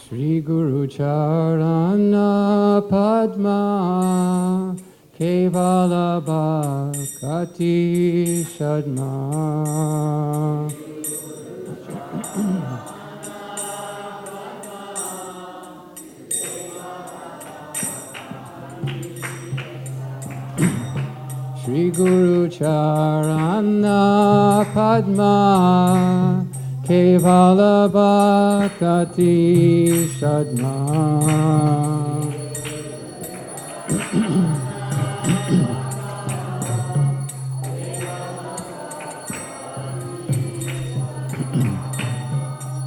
Shri Guru Charana Padma Kevala Bhakati Shadma Shri Guru Charana Padma Kevala Bhakati Shadma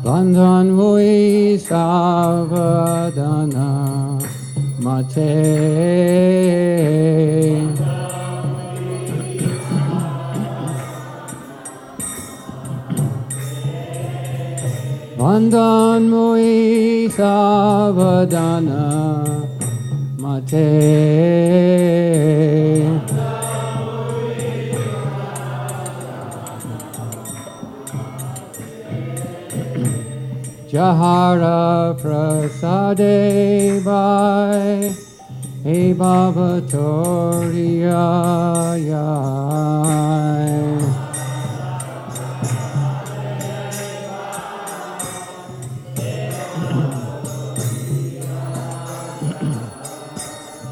Bandhan Vui Savadana Mate Bandhan Vui Savadana Mate Jahara Prasade Bhai He Baba Toriyai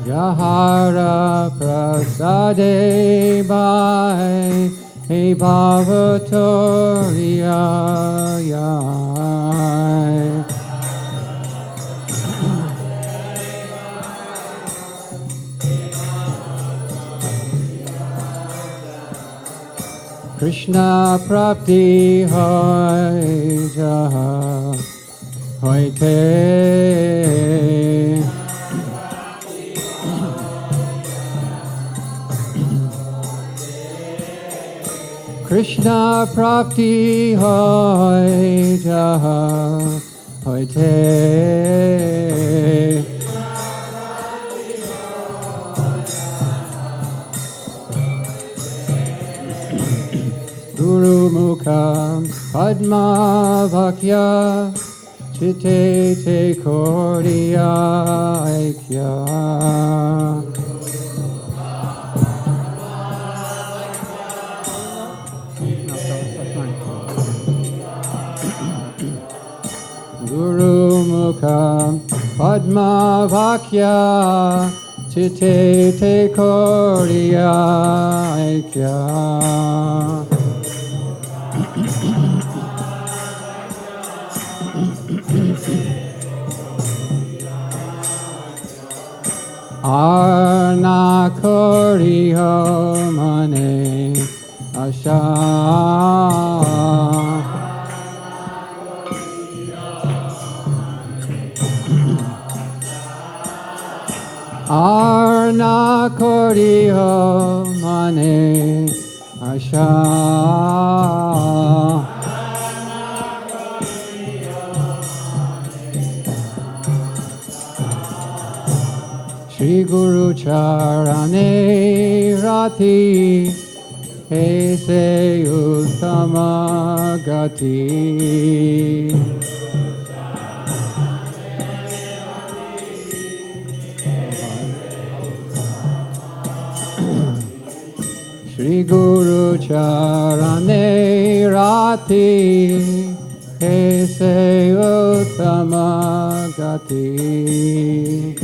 Jahara Prasade Bhai He Baba Toriyai Krishna Prapti Hoy Jaha Hoite Krishna Prapti Hoy Jaha Hoite Guru Mukha Padma Vakya Chitte Te Kordiya Aikya Guru Mukha Padma Vakya Chitte Te Kordiya Aikya Arna Koriho Mane Asha Arna Koriho Mane Asha Shri Guru Charane Rati Ese Uttama Gati Shri Guru Charane Rati Ese Uttama Gati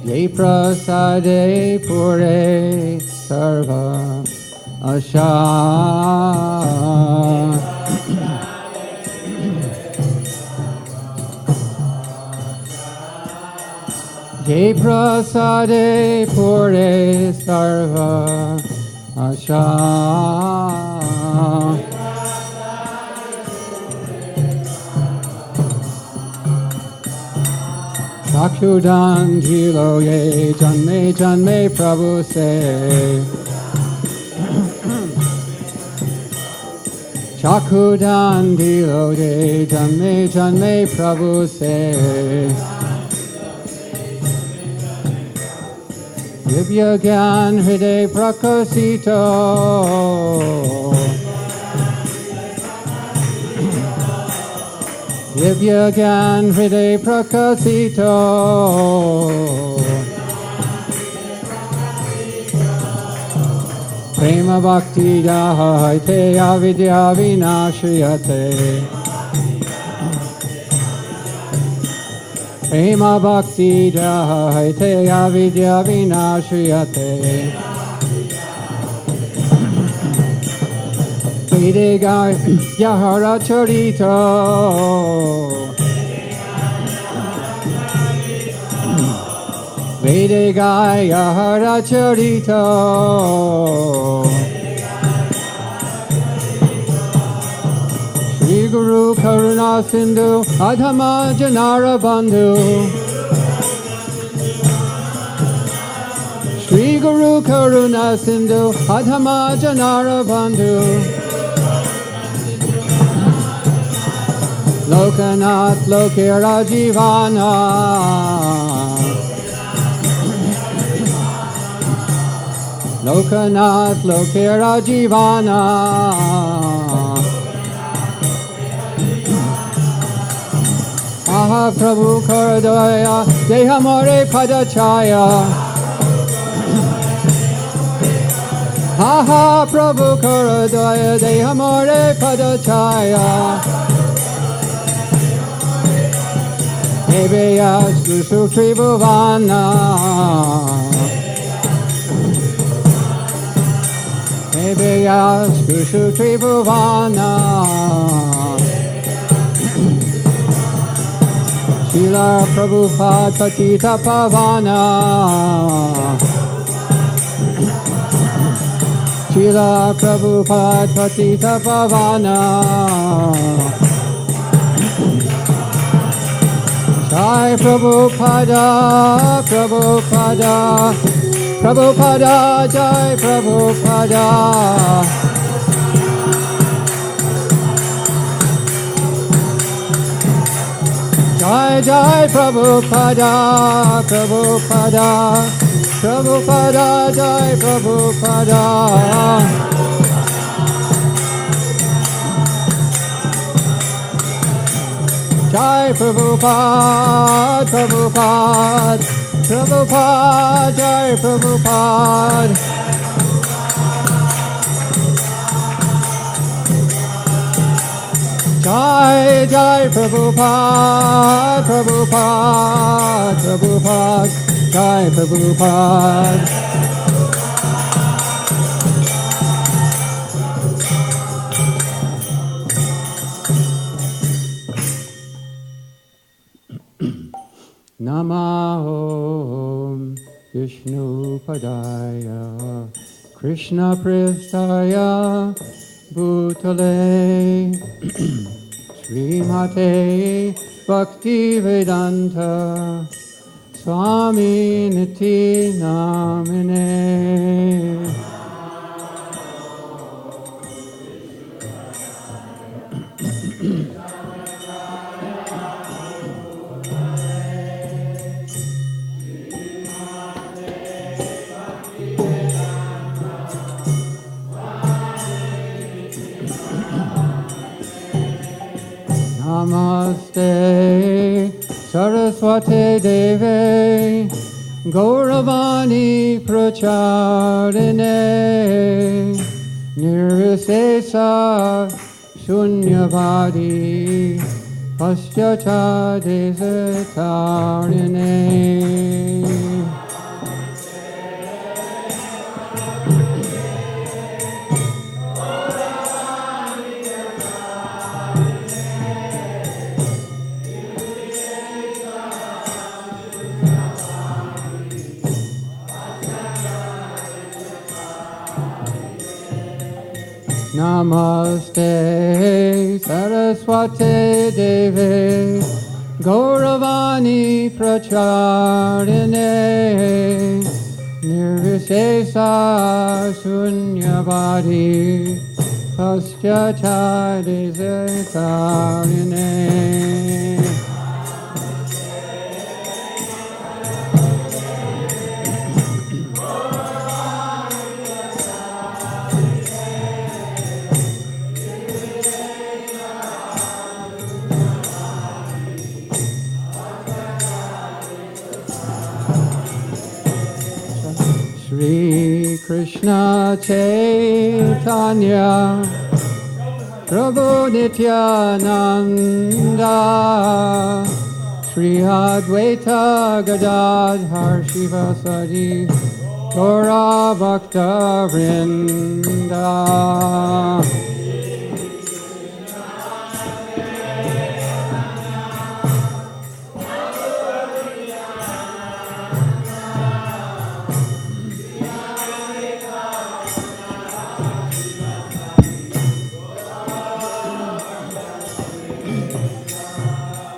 Ye prasade pure sarva asha Ye prasade pure sarva asha Chakshudan Jilo Ye Janme Janme Prabhu Se Chakshudan Jilo Ye Janme Janme Prabhu Se Divya Gyan Hriday Prakasito. Divya Gyan Hriday Prakasito. Prema Bhakti Jahaite Avidya Vinashayate. Prema Bhakti Jahaite Avidya Vinashayate. Vedega Yahara Charito. Vedega Yahara Charito. Shri Guru Karuna Sindhu Adhama Janara Bandhu. Shri Guru Karuna Sindhu Adhama Janara Bandhu. Lokanath Lokera Jivana. Lokanath Lokera Jivana. Aha Prabhu Karadaya Dehamore Padachaya. Aha Prabhu Karadaya Dehamore Padachaya. Ebeyas Gushu Tribhuvana. Ebeyas Gushu Tribhuvana. Srila Prabhupada Patita Pavana. Srila Prabhupada Patita Pavana. Jai Prabhupada, Prabhupada, Prabhupada, Jai Prabhupada. Jai Jai Prabhupada, Prabhupada, Prabhupada, Jai Prabhupada. Jai Prabhupada, Prabhupada, Prabhupada, Jai Prabhupada. Jai Jai Prabhupada, Prabhupada, Prabhupada, Jai Prabhupada. Namo Vishnu Padaya Krishna Pristaya Bhutale Srimate Bhakti Vedanta Swami Niti Namine. Namaste Saraswate Deve Gauravani Pracharine Nirvisesa Shunyavadi Paschacha Desatarine. Namaste Saraswate Deve Gauravani Pracharine Nirvisesa Shunyavadi Paschacha Desatarine. Shri Krishna Chaitanya Prabhu Nityananda Shri Advaita Gadadhar Shivasadi Gaura Bhakta Vrinda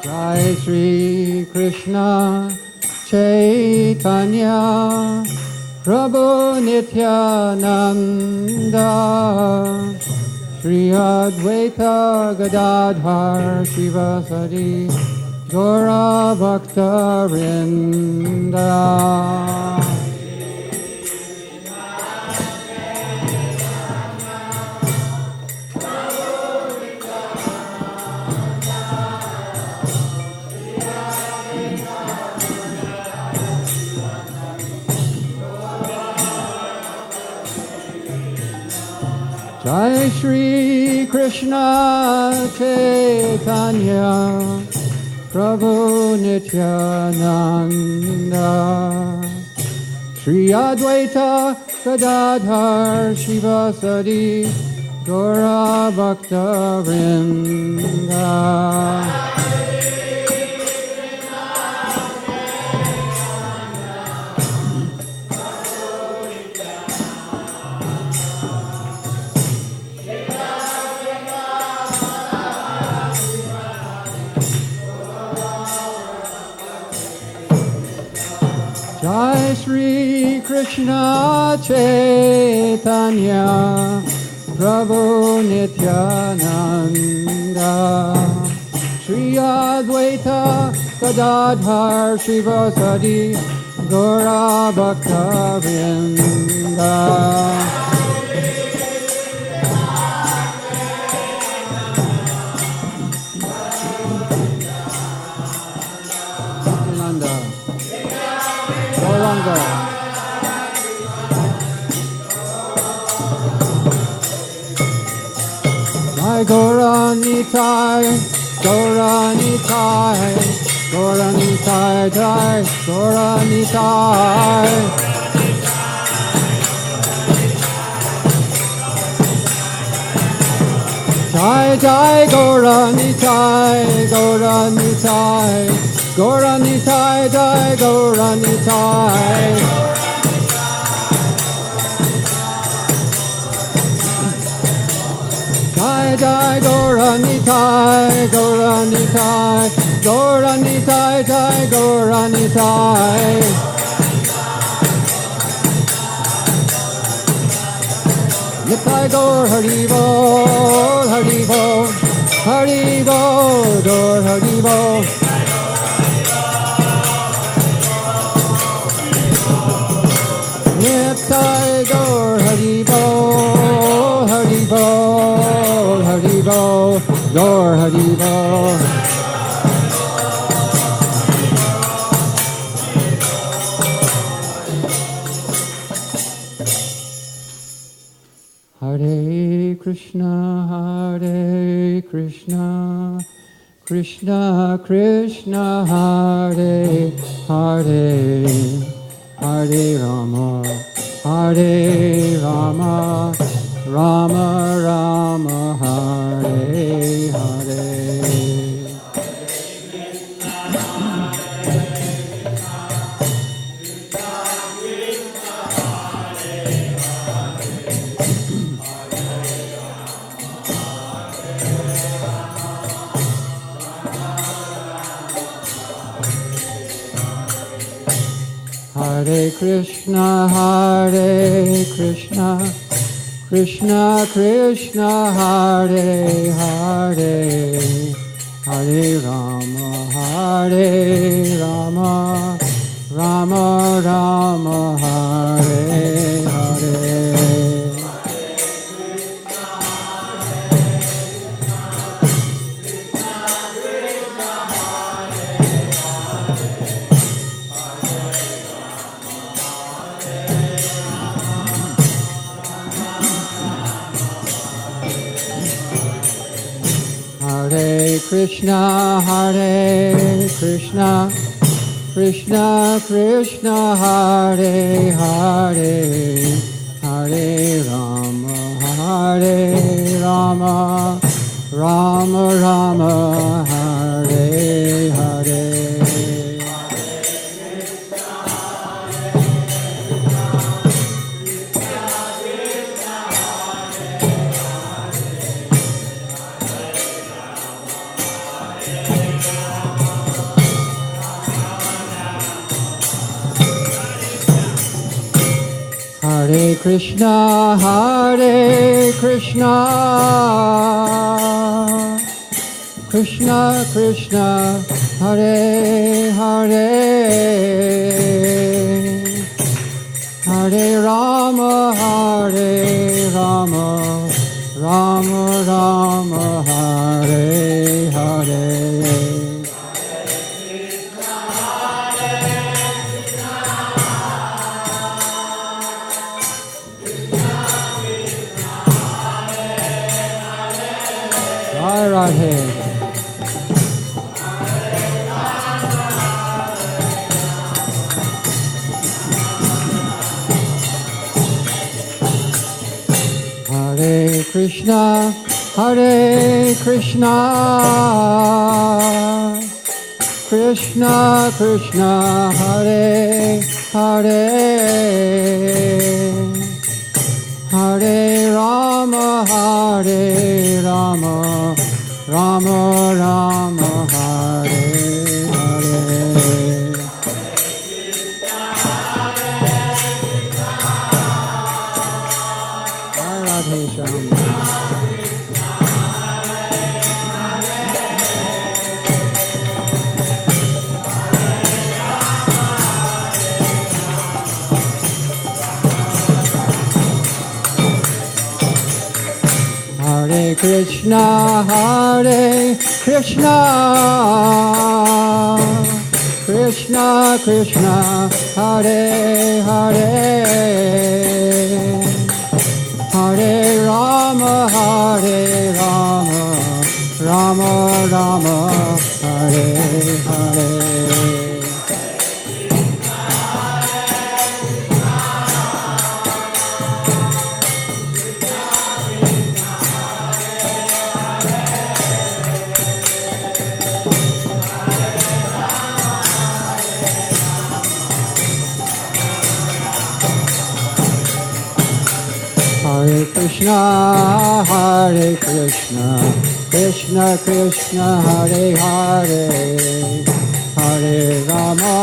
Jai Shri Krishna Chaitanya Prabhu Nityananda Shri Advaita Gadadhar Shivasadi Gaura Bhakta Vrinda Jai Shri Krishna Chaitanya Prabhu Nityananda Shri Advaita Gadadhar Shivasadi Gaura Bhakta Vrinda Jai Shri Krishna Chaitanya Prabhu Nityananda Shri Advaita Gadadhar Shivasadi Gaura Bhakta Vrinda Jai Gauranitai, Gauranitai, Gauranitai, Jai Gauranitai. Jai Jai Gauranitai, Gauranitai, Gauranitai, Jai Gauranitai. Jai Jai Gauranitai, Gauranitai, Gauranitai, Jai Gauranitai. Nitai Gaur Hari Bol, Hari Bol, Hari Bol, Gaur Hari Bol. Nitai Gaur Hari Bol, Hari Bol, Hari Bol, Gaur Hari Bol. Hare Krishna, Hare Krishna, Krishna Krishna, Hare Hare, Hare Rama, Hare Rama, Rama Rama, Hare Hare. Hare Krishna, Hare Krishna, Krishna Krishna, Hare Hare, Hare Rama, Hare Rama, Rama Rama, Hare Hare. Krishna, Krishna Krishna, Hare Hare, Hare Rama, Rama Rama, Hare Hare. Hare Krishna, Krishna Krishna, Hare Hare, Hare Rama, Rama Rama, Hare Hare. Radhe. Hare Krishna, Krishna Krishna, Hare Hare, Hare Rama, Rama Rama, Hare Hare. Radhe Shyam. Hare Krishna, Krishna Krishna, Hare Hare, Hare Rama, Rama Rama, Hare Hare. Hare Krishna, Krishna Krishna, Hare Hare, Hare Rama,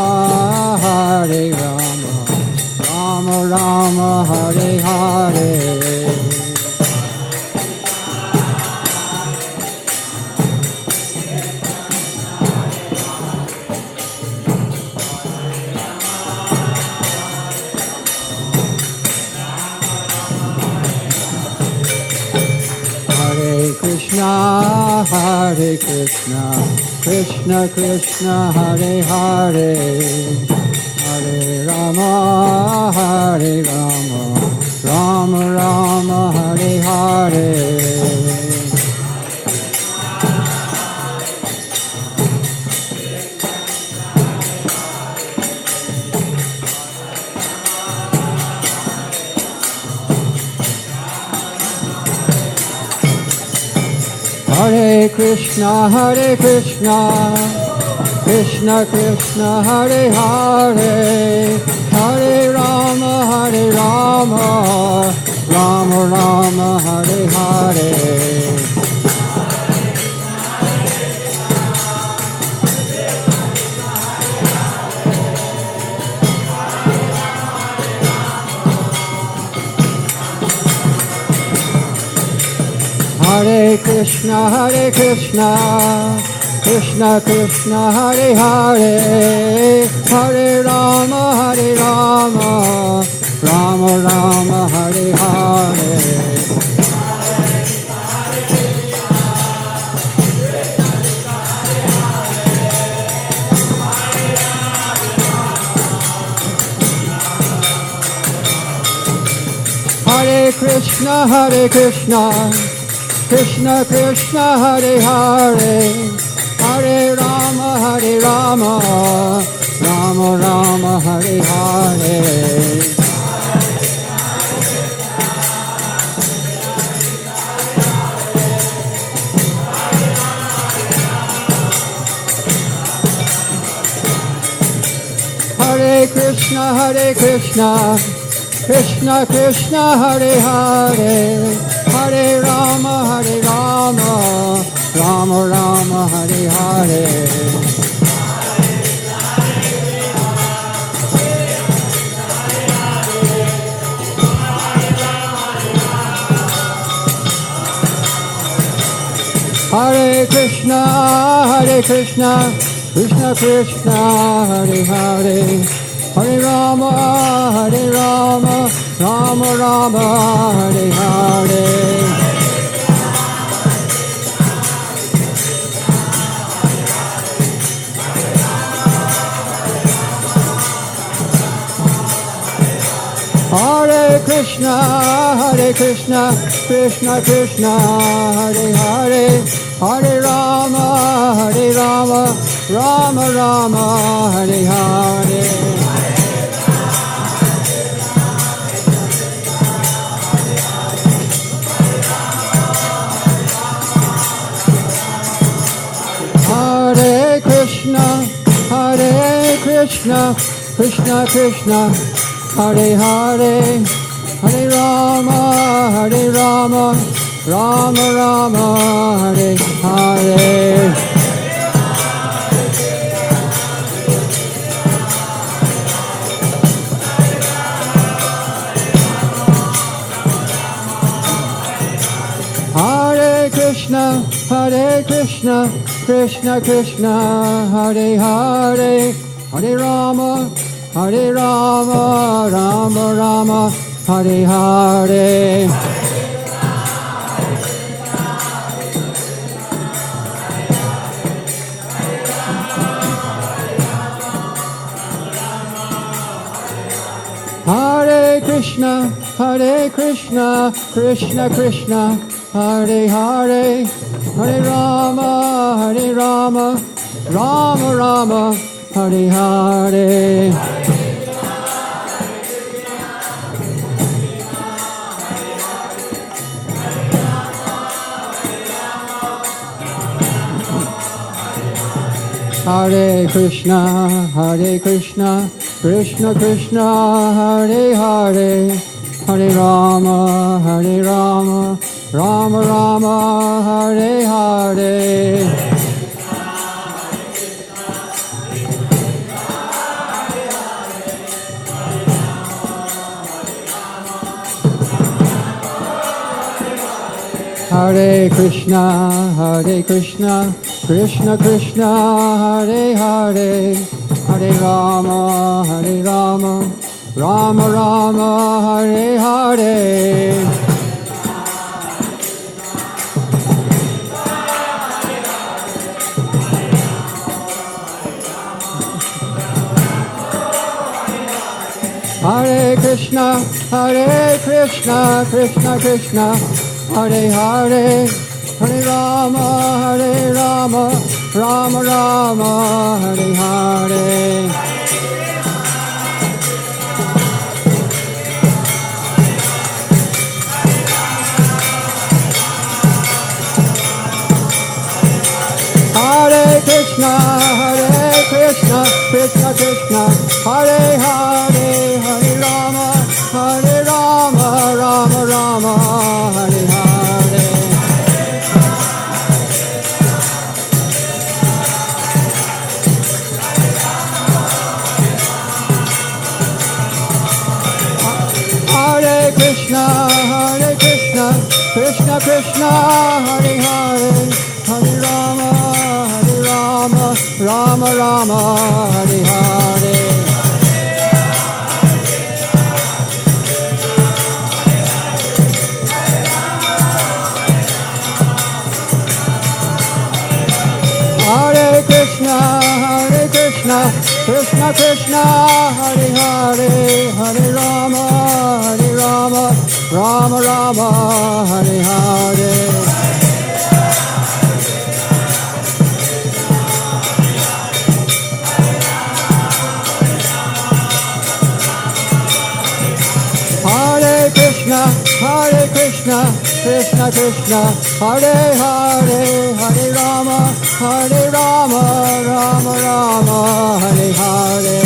Rama Rama, Hare Hare. Hare Krishna, Krishna Krishna, Hare Hare, Hare Rama, Rama Rama, Hare Hare. Hare Krishna, Krishna Krishna, Hare Hare, Hare Rama, Rama Rama, Hare Hare. Hare Krishna, Krishna Krishna, Hare Hare, Hare Rama, Rama Rama, Hare Hare. Hare Krishna, Krishna Krishna Hare Hare, Hare Rama Rama Rama Hare Hare. Hare Krishna Krishna Krishna Hare Hare, Hare Rama Rama Rama Hare Hare. Hare Krishna Krishna Krishna Hare Hare, Hare Rama Rama Rama Hare Hare. Hare Krishna Krishna Krishna Hare Hare, Hare Rama Rama Rama Hare Hare. Hare Krishna Krishna Krishna Hare Hare, Hare Rama Rama Rama Hare Hare. Hare Krishna Krishna Krishna Hare Hare, Hare Rama Rama Rama Hare Hare. Hare Krishna Krishna Krishna Hare Hare, Hare Rama Rama Rama Hare Hare. Hare Krishna Krishna Krishna Hare Hare, Hare Rama Rama Rama Hare Hare. Hare Krishna Krishna Krishna Hare Hare, Hare Rama Rama Rama Hare Hare. Hare Krishna Krishna Krishna Hare Hare, Hare Rama Rama Rama Hare Hare. Hare Krishna Krishna Krishna Hare Hare, Hare Rama Rama Rama Hare Hare. Hare Krishna Krishna Krishna Hare Hare, Hare Rama Rama Rama Hare Hare. Hare Krishna Krishna Krishna Hare Hare, Hare Rama Rama Rama Hare Hare. Krishna, Krishna Krishna, Hare Hare, Hare Rama, Rama Rama, Hare Hare.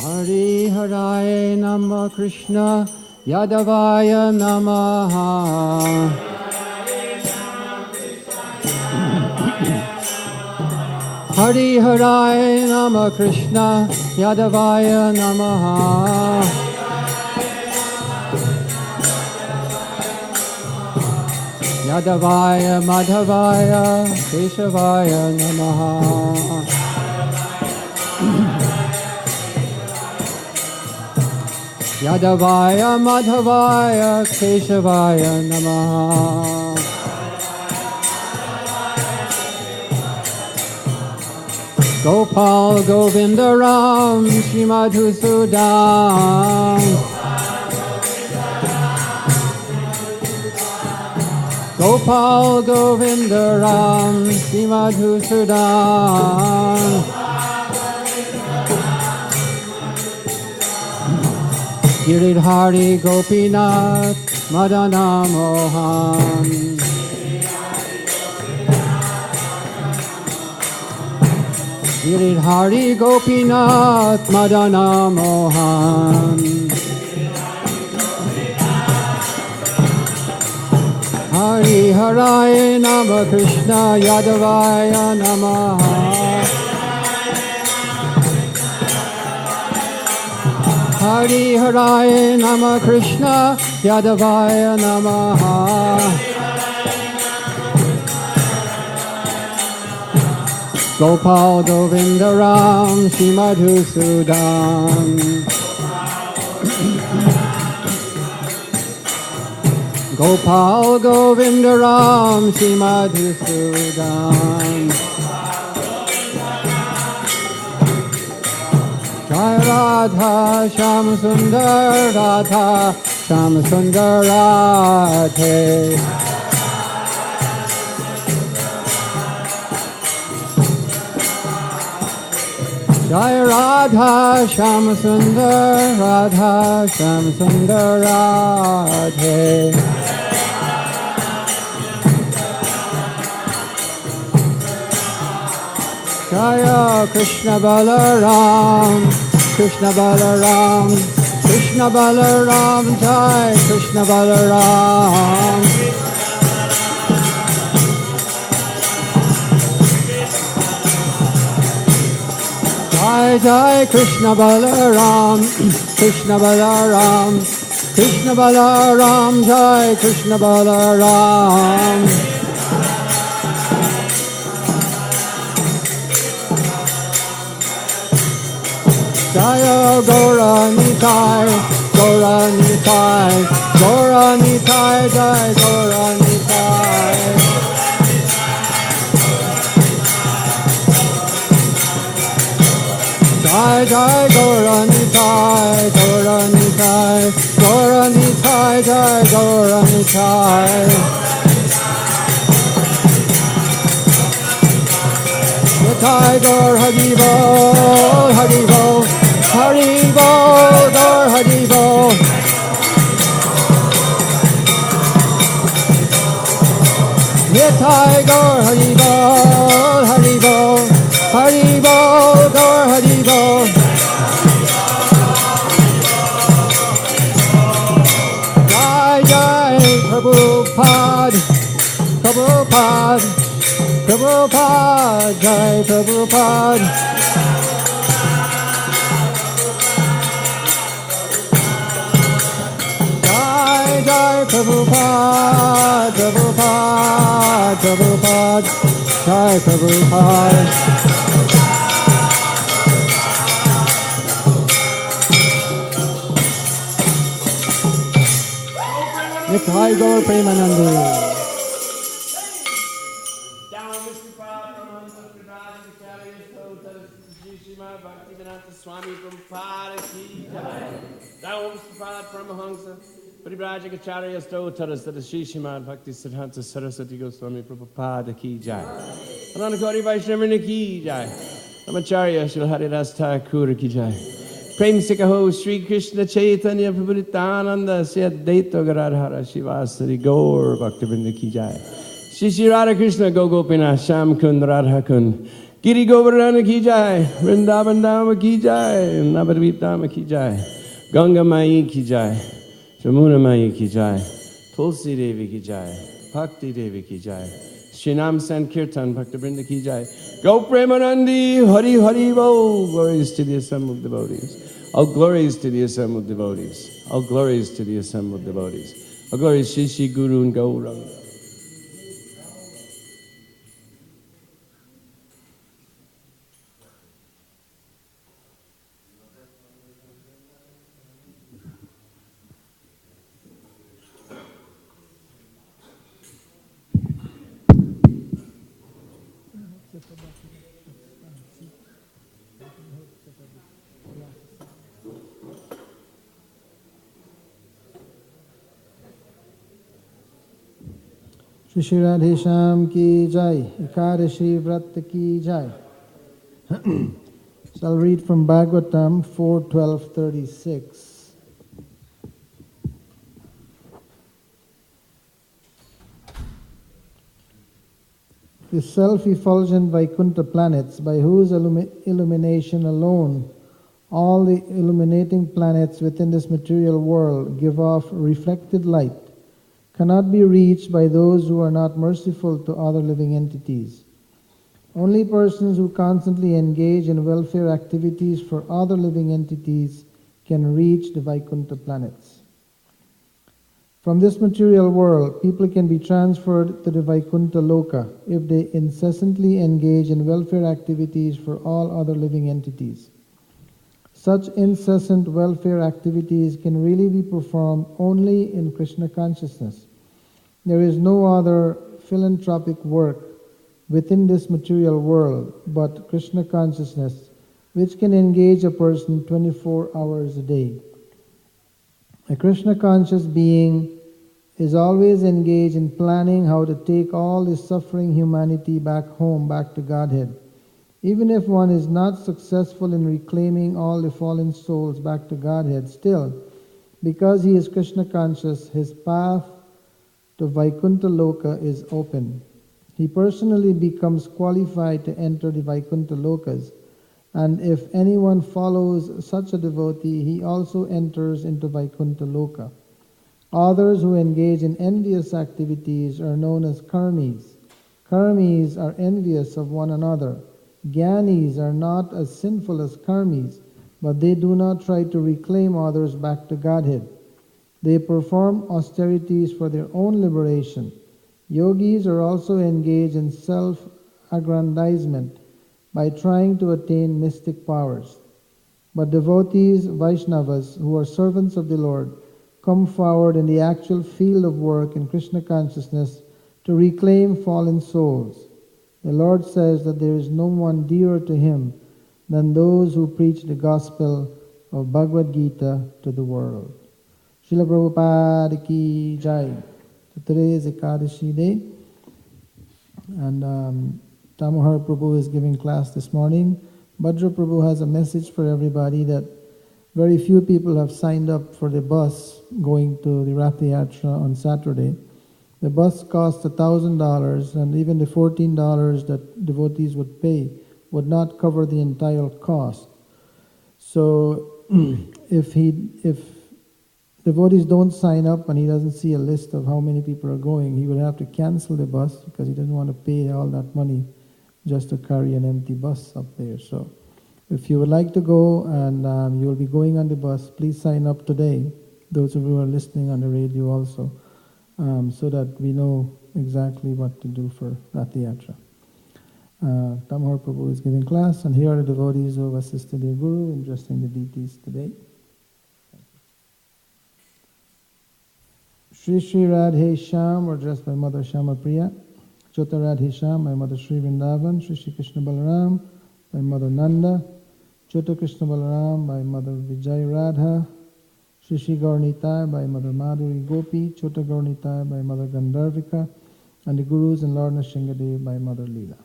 Hare Hare Nama Krishna Yadavaya Namaha. Hare Hare Nama Krishna Yadavaya Namaha. Yadavaya Madhavaya Keshavaya Namaha. Yadavaya Madhavaya Keshavaya Namaha. Gopal Govinda Ram Shri Madhusudan. Gopal Govinda Ram Shri Madhusudan. Giridhari Gopinath Madana Mohan. Giridhari Gopinath Madana Mohan. Hare Hare Nama Krishna Yadavaya Namaha. Hare Hare Nama Krishna Yadavaya Namaha. Gopal Govinda Ram Shri Madhusudan. Gopal Govinda Ram Shri Madhusudan. Jai Radha Sham Sundar Radha Sham Sundar Radhe. Jai Radha Sham Sundar Radha Sham Sundar Radhe. Jaya Krishna Balaram, Krishna Balaram, Krishna Balaram, Jai Krishna Balaram. Jai Jai Krishna Balaram, Krishna Balaram, Krishna Balaram, Jai Krishna Balaram. Jaya Gaura Nitai, Gaura Nitai, Gaura Nitai, Jai Gaura Nitai. Jai Jai Gaura Nitai, Gaura Nitai, Gaura Nitai, Jai Gaura Nitai. Nitai Gaur Hari Bol, Hari Bol, Hari Bol, Gaur Hari Bol. Nitai Gaur Hari Bol, Hari Bol, Hari Bol, Gaur Hari Bol. Jai Jai Prabhupada, Prabhupada, Prabhupada, Jai Prabhupada. Jai Jai Prabhupada, Prabhupada, Prabhupada, Jai Prabhupada. Nitai Gaur Premanandi. Swami Prabhupada ki jai. Jai Om Prabhupada Paramahansa. Parivrajacharya Stotaras that Shri Srimad Bhakti Siddhanta Saraswati Goswami Prabhupada ki jai. Anandakari Vaishnavini ki jai. Namacharya Shri Haridas Thakur ki jai. Prem Sikaho Shri Krishna Chaitanya Prabhu Nityananda Sri Advaita Gadadhara Shivasari Gaur Bhaktivinoda ki jai. Shri Shri Radha Krishna Gogopinath Sham Kund Radha Kund Giri Govardhana ki jai. Vrindavan Dama ki jai. Navadvip Dama ki jai. Ganga Mai ki jai. Jamuna Mai ki jai, Tulsi Devi ki jai, Bhakti Devi ki jai, Srinam Sankirtan Bhakta Vrinda ki jai, Go Premanandi, Hari Hari Bo, glories to the assembled devotees. All glories to the assembled devotees. All glories to the assembled devotees. All glories Shri Shri Guru and Gauranga. Shri Shri Radhe Shyam ki jai, Ekadashi Vrat ki jai. So I'll read from Bhagavatam 4:12-36. The self-effulgent Vaikuntha planets, by whose illumination alone all the illuminating planets within this material world give off reflected light, cannot be reached by those who are not merciful to other living entities. Only persons who constantly engage in welfare activities for other living entities can reach the Vaikuntha planets. From this material world, people can be transferred to the Vaikuntha Loka if they incessantly engage in welfare activities for all other living entities. Such incessant welfare activities can really be performed only in Krishna consciousness. There is no other philanthropic work within this material world but Krishna consciousness, which can engage a person 24 hours a day. A Krishna conscious being is always engaged in planning how to take all this suffering humanity back home, back to Godhead. Even if one is not successful in reclaiming all the fallen souls back to Godhead, still, because he is Krishna conscious, his path to Vaikuntha Loka is open. He personally becomes qualified to enter the Vaikuntha Lokas, and if anyone follows such a devotee, he also enters into Vaikuntha Loka. Others who engage in envious activities are known as karmis. Karmis are envious of one another. Jnanis are not as sinful as karmis, but they do not try to reclaim others back to Godhead. They perform austerities for their own liberation. Yogis are also engaged in self-aggrandizement by trying to attain mystic powers. But devotees, Vaishnavas, who are servants of the Lord, come forward in the actual field of work in Krishna consciousness to reclaim fallen souls. The Lord says that there is no one dearer to him than those who preach the gospel of Bhagavad Gita to the world. Srila Prabhupada ki jai. So today is Ekadashi day, and Tamohar Prabhu is giving class this morning. Bhadra Prabhu has a message for everybody that very few people have signed up for the bus going to the Rath Yatra on Saturday. The bus costs $1,000, and even the $14 that devotees would pay would not cover the entire cost. So if devotees don't sign up and he doesn't see a list of how many people are going, he would have to cancel the bus because he doesn't want to pay all that money just to carry an empty bus up there. So if you would like to go and you will be going on the bus, please sign up today, those of you who are listening on the radio also, so that we know exactly what to do for Rath Yatra. Tamohar Prabhu is giving class, and here are the devotees who have assisted their Guru in addressing the deities today. Shri Shri Radhe Shyam were addressed by Mother Shama Priya. Chota Radhe Shyam by Mother Sri Vrindavan. Shri Shri Krishna Balaram by Mother Nanda. Chota Krishna Balaram by Mother Vijay Radha. Shishi Gaurnitai by Mother Madhuri Gopi, Chota Gaurnitai by Mother Gandharvika, and the Gurus and Lord Nrsingadev by Mother Leela.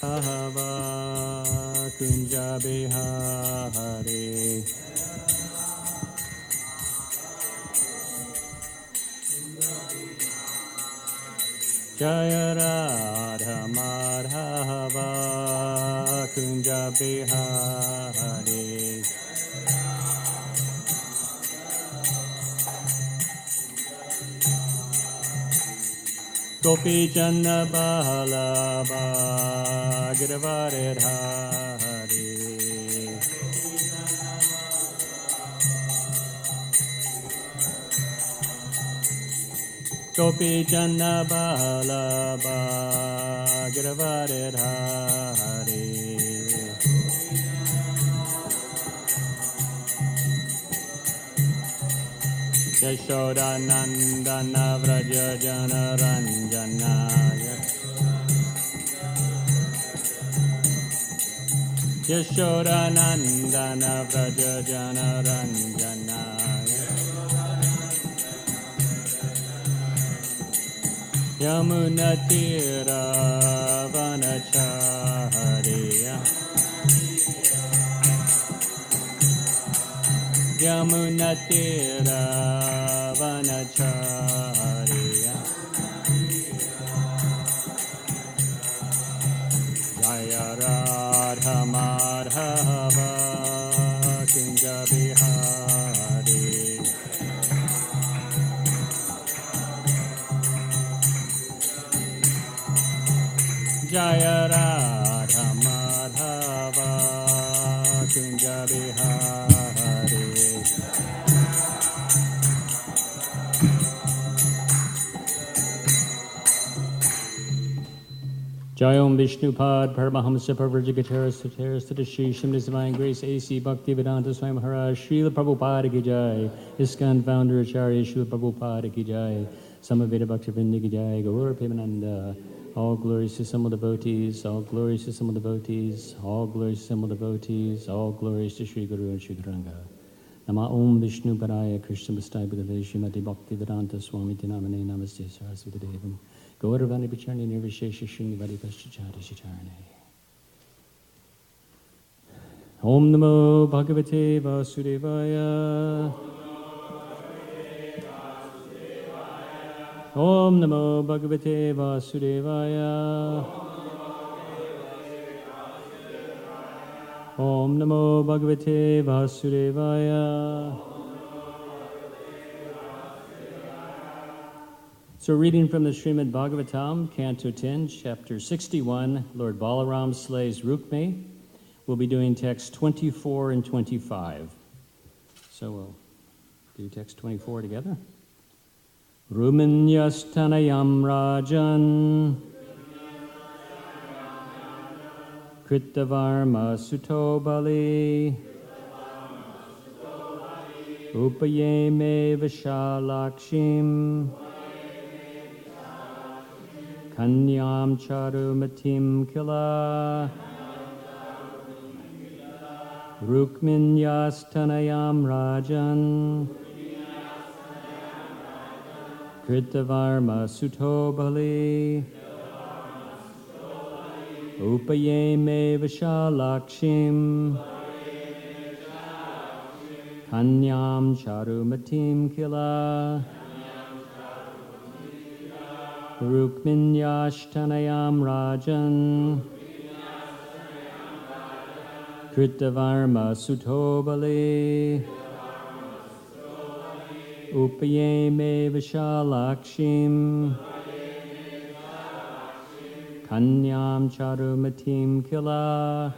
Ahava Kunja Bihare Jaya Radha Madhava Kunja Bihare Gopi Janna Bahalaba Giravare Hare Gopi Janna Bahalaba Giravare Hare Yashoda Nandana Vraja Jana Ranjana Yashoda Nandana Vraja Jana Ranjana Yamuna Tira Vanachariya Yamuna Tira Vanachariya Jaya Radha Madhava Kunja Bihare Jaya Radha Madhava Kunja Bihare Jayom Vishnupad Paramahamsa Parvarjagacharas Sutaras Sutashi Shimnis Divine Grace A.C. Bhaktivedanta Swami Maharaj Srila Prabhupada Ki Jai ISKCON Founder Acharya Srila Prabhupada Ki Jai Samaveda Bhaktivinoda Ki Jai Gaur Premananda All glories to Simple devotees, all glories to Simple devotees, all glories to Simple devotees, all glories to Sri Guru and Sri Guranga. Nama Om Vishnu Padaya Krishna Bhastai Bhagavate Srimati Bhaktivedanta Swami Tinamane Namaste Saraswati Devam Gauravani Bicharni Nirvishesha Srinivadi Paschachari Chicharne. Om Namo Bhagavate Vasudevaya. Om Namo Bhagavate Vasudevaya. Om Namo Bhagavate Vasudevaya. So reading from the Srimad Bhagavatam, Canto 10, Chapter 61, Lord Balaram slays Rukmi. We'll be doing text 24 and 25. So we'll do text 24 together. Ruminyastanayam Rajan Kritavarma Sutobali Upayeme Vishalakshim Kanyam Charumatim Kila Rukminyastanayam Rajan Kritavarma Sutobali Upayeme Vishalakshim Kanyam Charumatim Kila Rukminyashtanayam Rajan Kritavarma Sutobali Upayeme Vishalakshim Kanyam Charumatim Kila.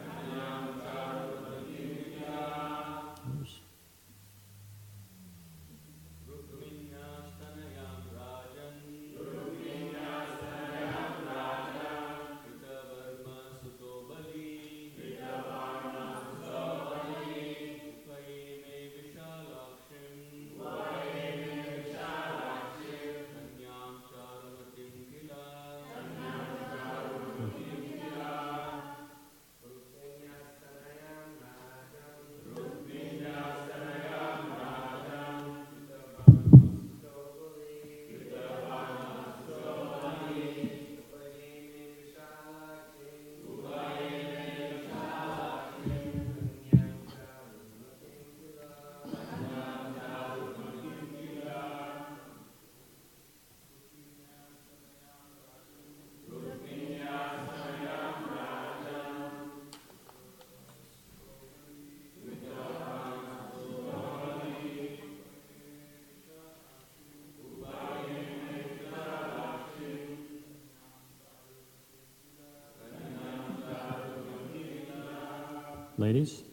Ladies?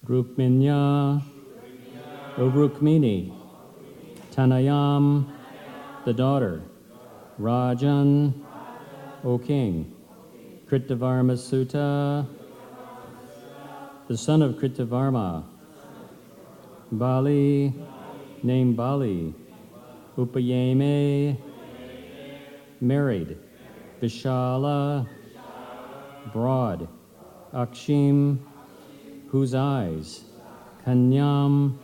Rukminya, O Rukmini, Tanayam, the daughter, Rajan, O king, Kritavarma Sutta, the son of Kritavarma, Bali, named Bali, Upayeme, married, Vishala, broad, Akshim, whose eyes, Kanyam,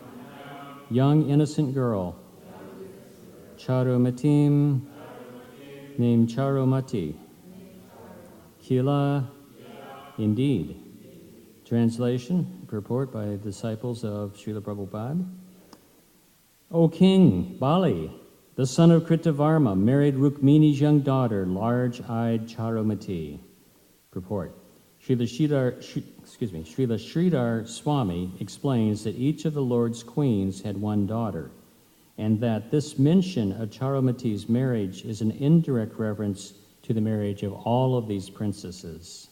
young innocent girl, Charumatim, named Charumati, Kila, indeed. Translation, purport by disciples of Srila Prabhupada. O king, Bali, the son of Kritavarma, married Rukmini's young daughter, large-eyed Charumati. Purport. Srila Sridhar Swami explains that each of the Lord's queens had one daughter, and that this mention of Charumati's marriage is an indirect reference to the marriage of all of these princesses.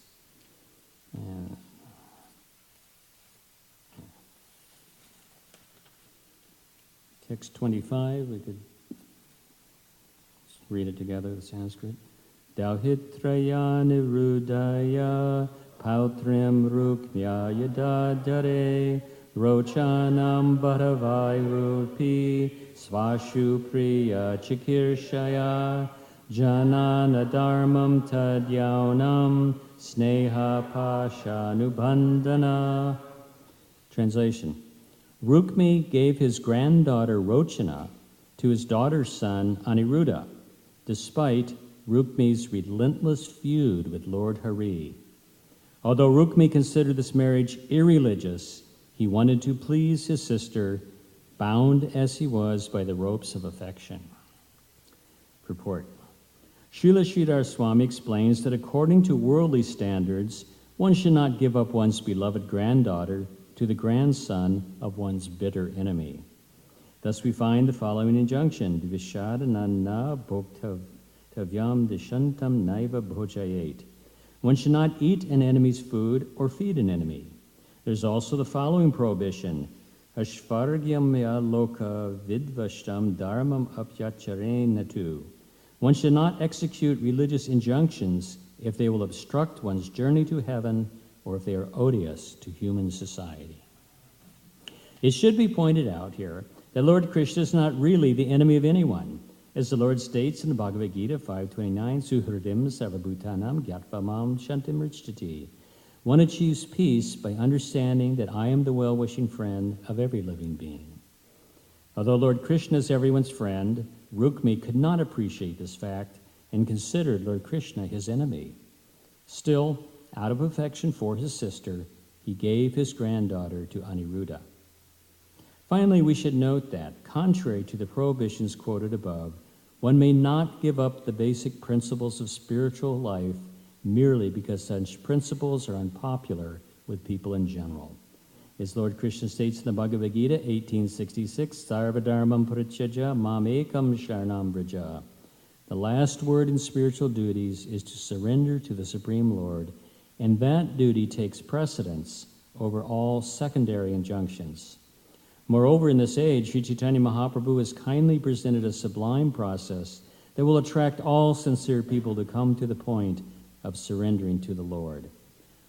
Text 25, we could read it together, the Sanskrit. Dauhitraya nirudaya pautrim rukmya yadadare rochanam bharavai rupi svashu priya chikirshaya janana dharmam tadyaunam sneha pashanubandhana. Translation. Rukmi gave his granddaughter Rochana to his daughter's son Aniruddha, despite Rukmi's relentless feud with Lord Hare. Although Rukmi considered this marriage irreligious, he wanted to please his sister, bound as he was by the ropes of affection. Purport. Srila Sridhar Swami explains that according to worldly standards, one should not give up one's beloved granddaughter to the grandson of one's bitter enemy. Thus we find the following injunction, Divishadanana bhoktavyam dishantam naiva bhojayet. One should not eat an enemy's food or feed an enemy. There's also the following prohibition, Ashvargyamya loka vidvashtam dharmam apyacharenatu. One should not execute religious injunctions if they will obstruct one's journey to heaven or if they are odious to human society. It should be pointed out here that Lord Krishna is not really the enemy of anyone. As the Lord states in the Bhagavad Gita 5:29, Suhridim sarvabhutanam gyatva shantim richtati. One achieves peace by understanding that I am the well-wishing friend of every living being. Although Lord Krishna is everyone's friend, Rukmi could not appreciate this fact and considered Lord Krishna his enemy. Still, out of affection for his sister, he gave his granddaughter to Aniruddha. Finally, we should note that, contrary to the prohibitions quoted above, one may not give up the basic principles of spiritual life merely because such principles are unpopular with people in general. As Lord Krishna states in the Bhagavad Gita 1866, Sarvadharmam parityajya mamekam sharanam vraja. The last word in spiritual duties is to surrender to the Supreme Lord, and that duty takes precedence over all secondary injunctions. Moreover, in this age, Sri Chaitanya Mahaprabhu has kindly presented a sublime process that will attract all sincere people to come to the point of surrendering to the Lord.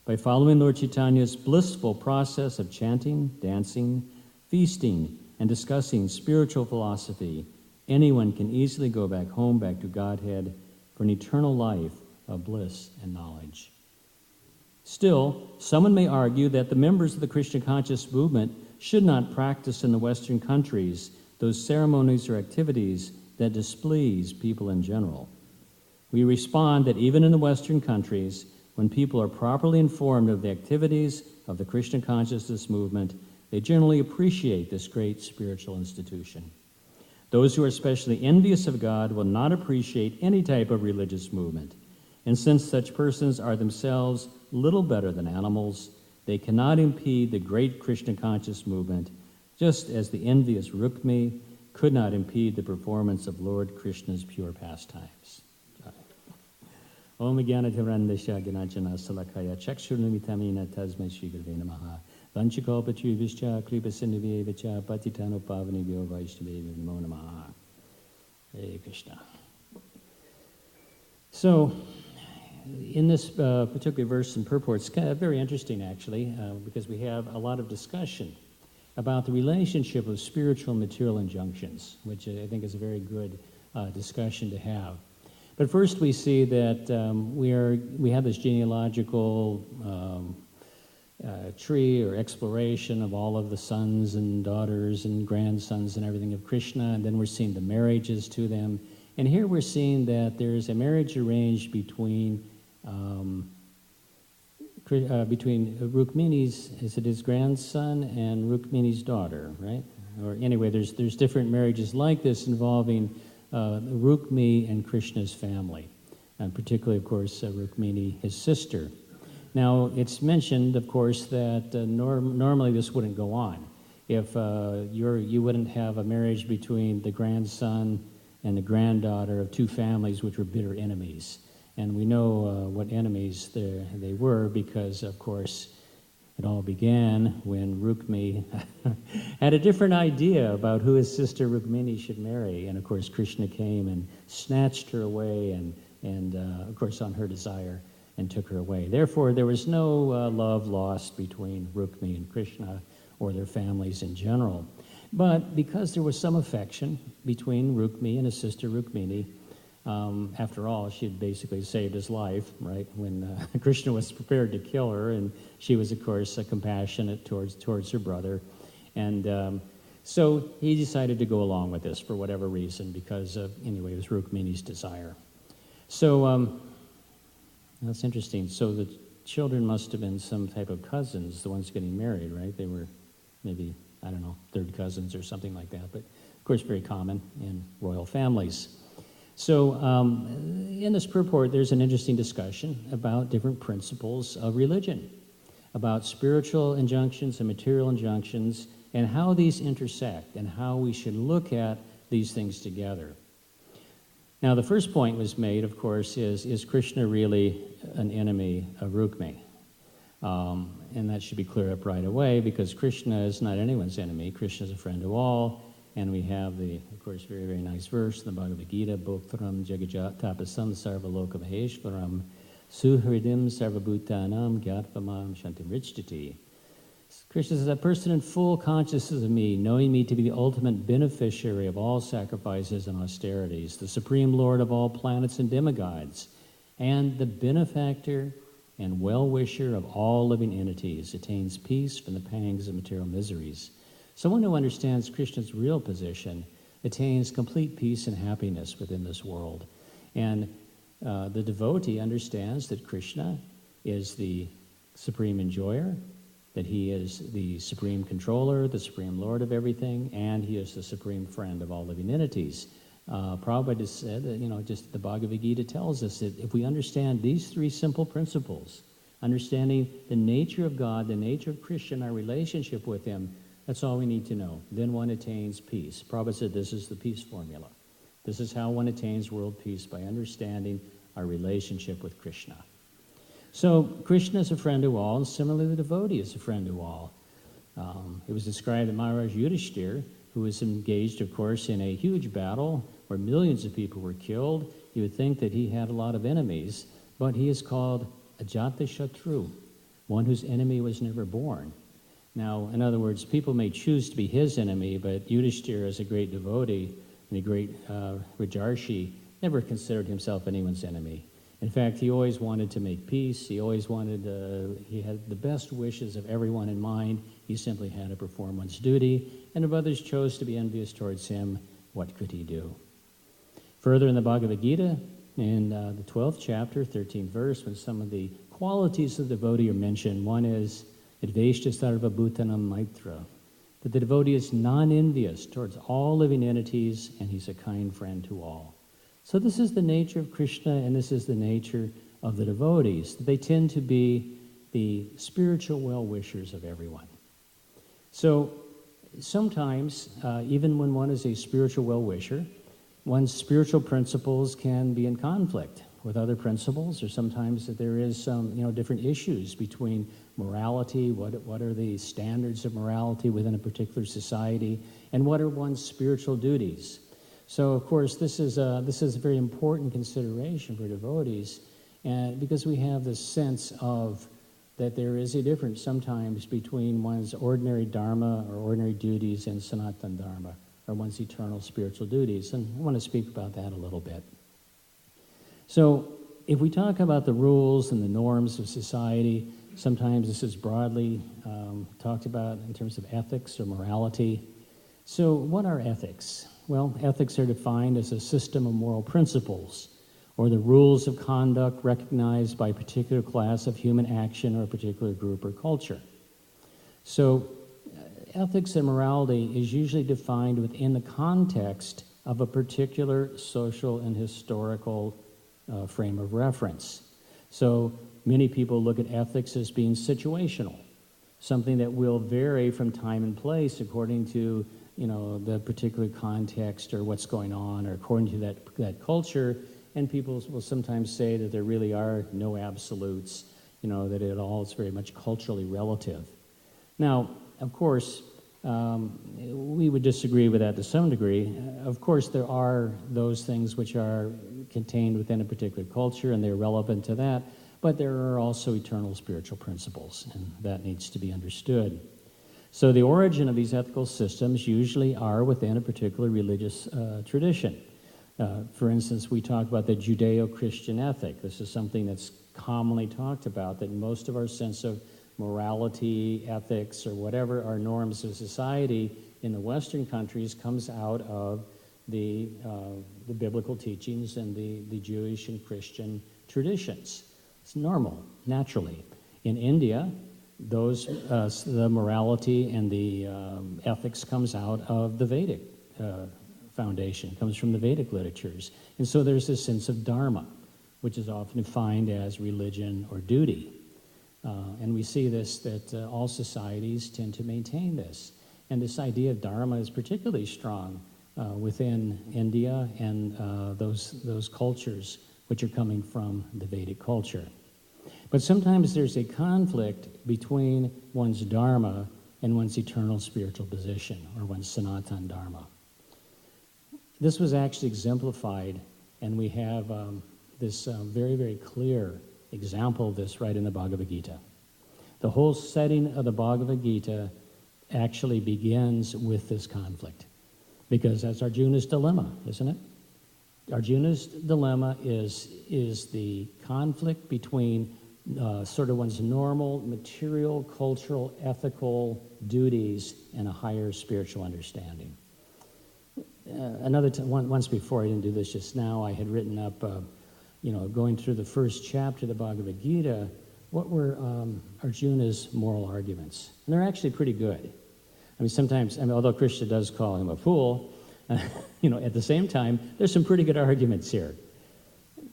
By following Lord Chaitanya's blissful process of chanting, dancing, feasting, and discussing spiritual philosophy, anyone can easily go back home, back to Godhead, for an eternal life of bliss and knowledge. Still, someone may argue that the members of the Krishna conscious movement should not practice in the Western countries those ceremonies or activities that displease people in general. We respond that even in the Western countries, when people are properly informed of the activities of the Krishna consciousness movement, they generally appreciate this great spiritual institution. Those who are especially envious of God will not appreciate any type of religious movement. And since such persons are themselves little better than animals, they cannot impede the great Krishna conscious movement, just as the envious Rukmi could not impede the performance of Lord Krishna's pure pastimes. Om Jnanatirandasya Gnanajana Salakaya Chakshurnumitamina Tasmai Shri Gurave Namaha Vanchakalpatribhishcha Kripasindivyavacha Patitano Pavanibhyo Vaishnavebhyo Namo Namaha. Hare Krishna. So, in this particular verse and purport, it's kind of very interesting, actually, because we have a lot of discussion about the relationship of spiritual and material injunctions, which I think is a very good discussion to have. But first we see that we have this genealogical tree or exploration of all of the sons and daughters and grandsons and everything of Krishna, and then we're seeing the marriages to them. And here we're seeing that there's a marriage arranged between Rukmini's, is it his grandson, and Rukmini's daughter, right? Or anyway, there's different marriages like this involving Rukmi and Krishna's family, and particularly, of course, Rukmini, his sister. Now, it's mentioned, of course, that normally this wouldn't go on. If you wouldn't have a marriage between the grandson and the granddaughter of two families which were bitter enemies. And we know what enemies they were because, of course, it all began when Rukmi had a different idea about who his sister Rukmini should marry. And, of course, Krishna came and snatched her away and of course, on her desire, and took her away. Therefore, there was no love lost between Rukmi and Krishna or their families in general. But because there was some affection between Rukmi and his sister Rukmini, after all, she had basically saved his life, right, when Krishna was prepared to kill her, and she was, of course, compassionate towards her brother. And so he decided to go along with this for whatever reason, because anyway, it was Rukmini's desire. So that's interesting. So the children must have been some type of cousins, the ones getting married, right? They were maybe, I don't know, third cousins or something like that, but of course very common in royal families. So in this purport, there's an interesting discussion about different principles of religion, about spiritual injunctions and material injunctions, and how these intersect, and how we should look at these things together. Now, the first point was made, of course, is Krishna really an enemy of Rukmi? and that should be cleared up right away, because Krishna is not anyone's enemy. Krishna is a friend to all, and we have the, of course, very, very nice verse in the Bhagavad Gita, Bhoktaram Jagajat Tapasam Sarvaloka Maheshwaram Suhridim Sarvabhutanam Gyatpamam Shantim Richtati. Krishna says, a person in full consciousness of me, knowing me to be the ultimate beneficiary of all sacrifices and austerities, the supreme lord of all planets and demigods, and the benefactor and well-wisher of all living entities, attains peace from the pangs of material miseries. Someone who understands Krishna's real position attains complete peace and happiness within this world. And the devotee understands that Krishna is the supreme enjoyer, that he is the supreme controller, the supreme lord of everything, and he is the supreme friend of all living entities. Prabhupada has said that, just the Bhagavad Gita tells us that if we understand these three simple principles, understanding the nature of God, the nature of Krishna, our relationship with him, that's all we need to know. Then one attains peace. Prabhupada said this is the peace formula. This is how one attains world peace, by understanding our relationship with Krishna. So Krishna is a friend to all, and similarly the devotee is a friend to all. It was described that Maharaj Yudhishthira, who was engaged, of course, in a huge battle where millions of people were killed. You would think that he had a lot of enemies, but he is called Ajata Shatru, one whose enemy was never born. Now, in other words, people may choose to be his enemy, but Yudhishthira, as a great devotee and a great Rajarshi, never considered himself anyone's enemy. In fact, he always wanted to make peace. He always wanted, he had the best wishes of everyone in mind. He simply had to perform one's duty. And if others chose to be envious towards him, what could he do? Further in the Bhagavad Gita, in the 12th chapter, 13th verse, when some of the qualities of the devotee are mentioned, one is, Adveshta Sarva Bhutanam Maitra, that the devotee is non-envious towards all living entities, and he's a kind friend to all. So this is the nature of Krishna, and this is the nature of the devotees. They tend to be the spiritual well-wishers of everyone. So sometimes, even when one is a spiritual well-wisher, one's spiritual principles can be in conflict with other principles, or sometimes that there is some, different issues between morality, what are the standards of morality within a particular society, and what are one's spiritual duties. So, of course, this is a very important consideration for devotees, and because we have this sense of that there is a difference sometimes between one's ordinary dharma or ordinary duties and sanatana dharma, or one's eternal spiritual duties. And I want to speak about that a little bit. So, if we talk about the rules and the norms of society, sometimes this is broadly talked about in terms of ethics or morality. So, what are ethics? Well, ethics are defined as a system of moral principles, or the rules of conduct recognized by a particular class of human action or a particular group or culture. So, ethics and morality is usually defined within the context of a particular social and historical frame of reference. So, many people look at ethics as being situational, something that will vary from time and place according to the particular context or what's going on, or according to that culture. And people will sometimes say that there really are no absolutes, that it all is very much culturally relative. Now, of course, we would disagree with that to some degree. Of course, there are those things which are contained within a particular culture, and they're relevant to that, but there are also eternal spiritual principles, and that needs to be understood. So the origin of these ethical systems usually are within a particular religious tradition. For instance, we talk about the Judeo-Christian ethic. This is something that's commonly talked about, that most of our sense of morality, ethics, or whatever our norms of society in the Western countries comes out of the biblical teachings and the Jewish and Christian traditions. It's normal, naturally. In India, the morality and the ethics comes out of the Vedic foundation, comes from the Vedic literatures. And so there's this sense of dharma, which is often defined as religion or duty. And we see this, that all societies tend to maintain this. And this idea of dharma is particularly strong within India and those cultures which are coming from the Vedic culture. But sometimes there's a conflict between one's dharma and one's eternal spiritual position, or one's Sanatana Dharma. This was actually exemplified, and we have this very, very clear example of this right in the Bhagavad Gita. The whole setting of the Bhagavad Gita actually begins with this conflict, because that's Arjuna's dilemma, isn't it? Arjuna's dilemma is the conflict between sort of one's normal material, cultural, ethical duties and a higher spiritual understanding. Once before, I didn't do this just now, I had written up, going through the first chapter of the Bhagavad Gita, what were Arjuna's moral arguments? And they're actually pretty good. I mean, sometimes, although Krishna does call him a fool, at the same time, there's some pretty good arguments here.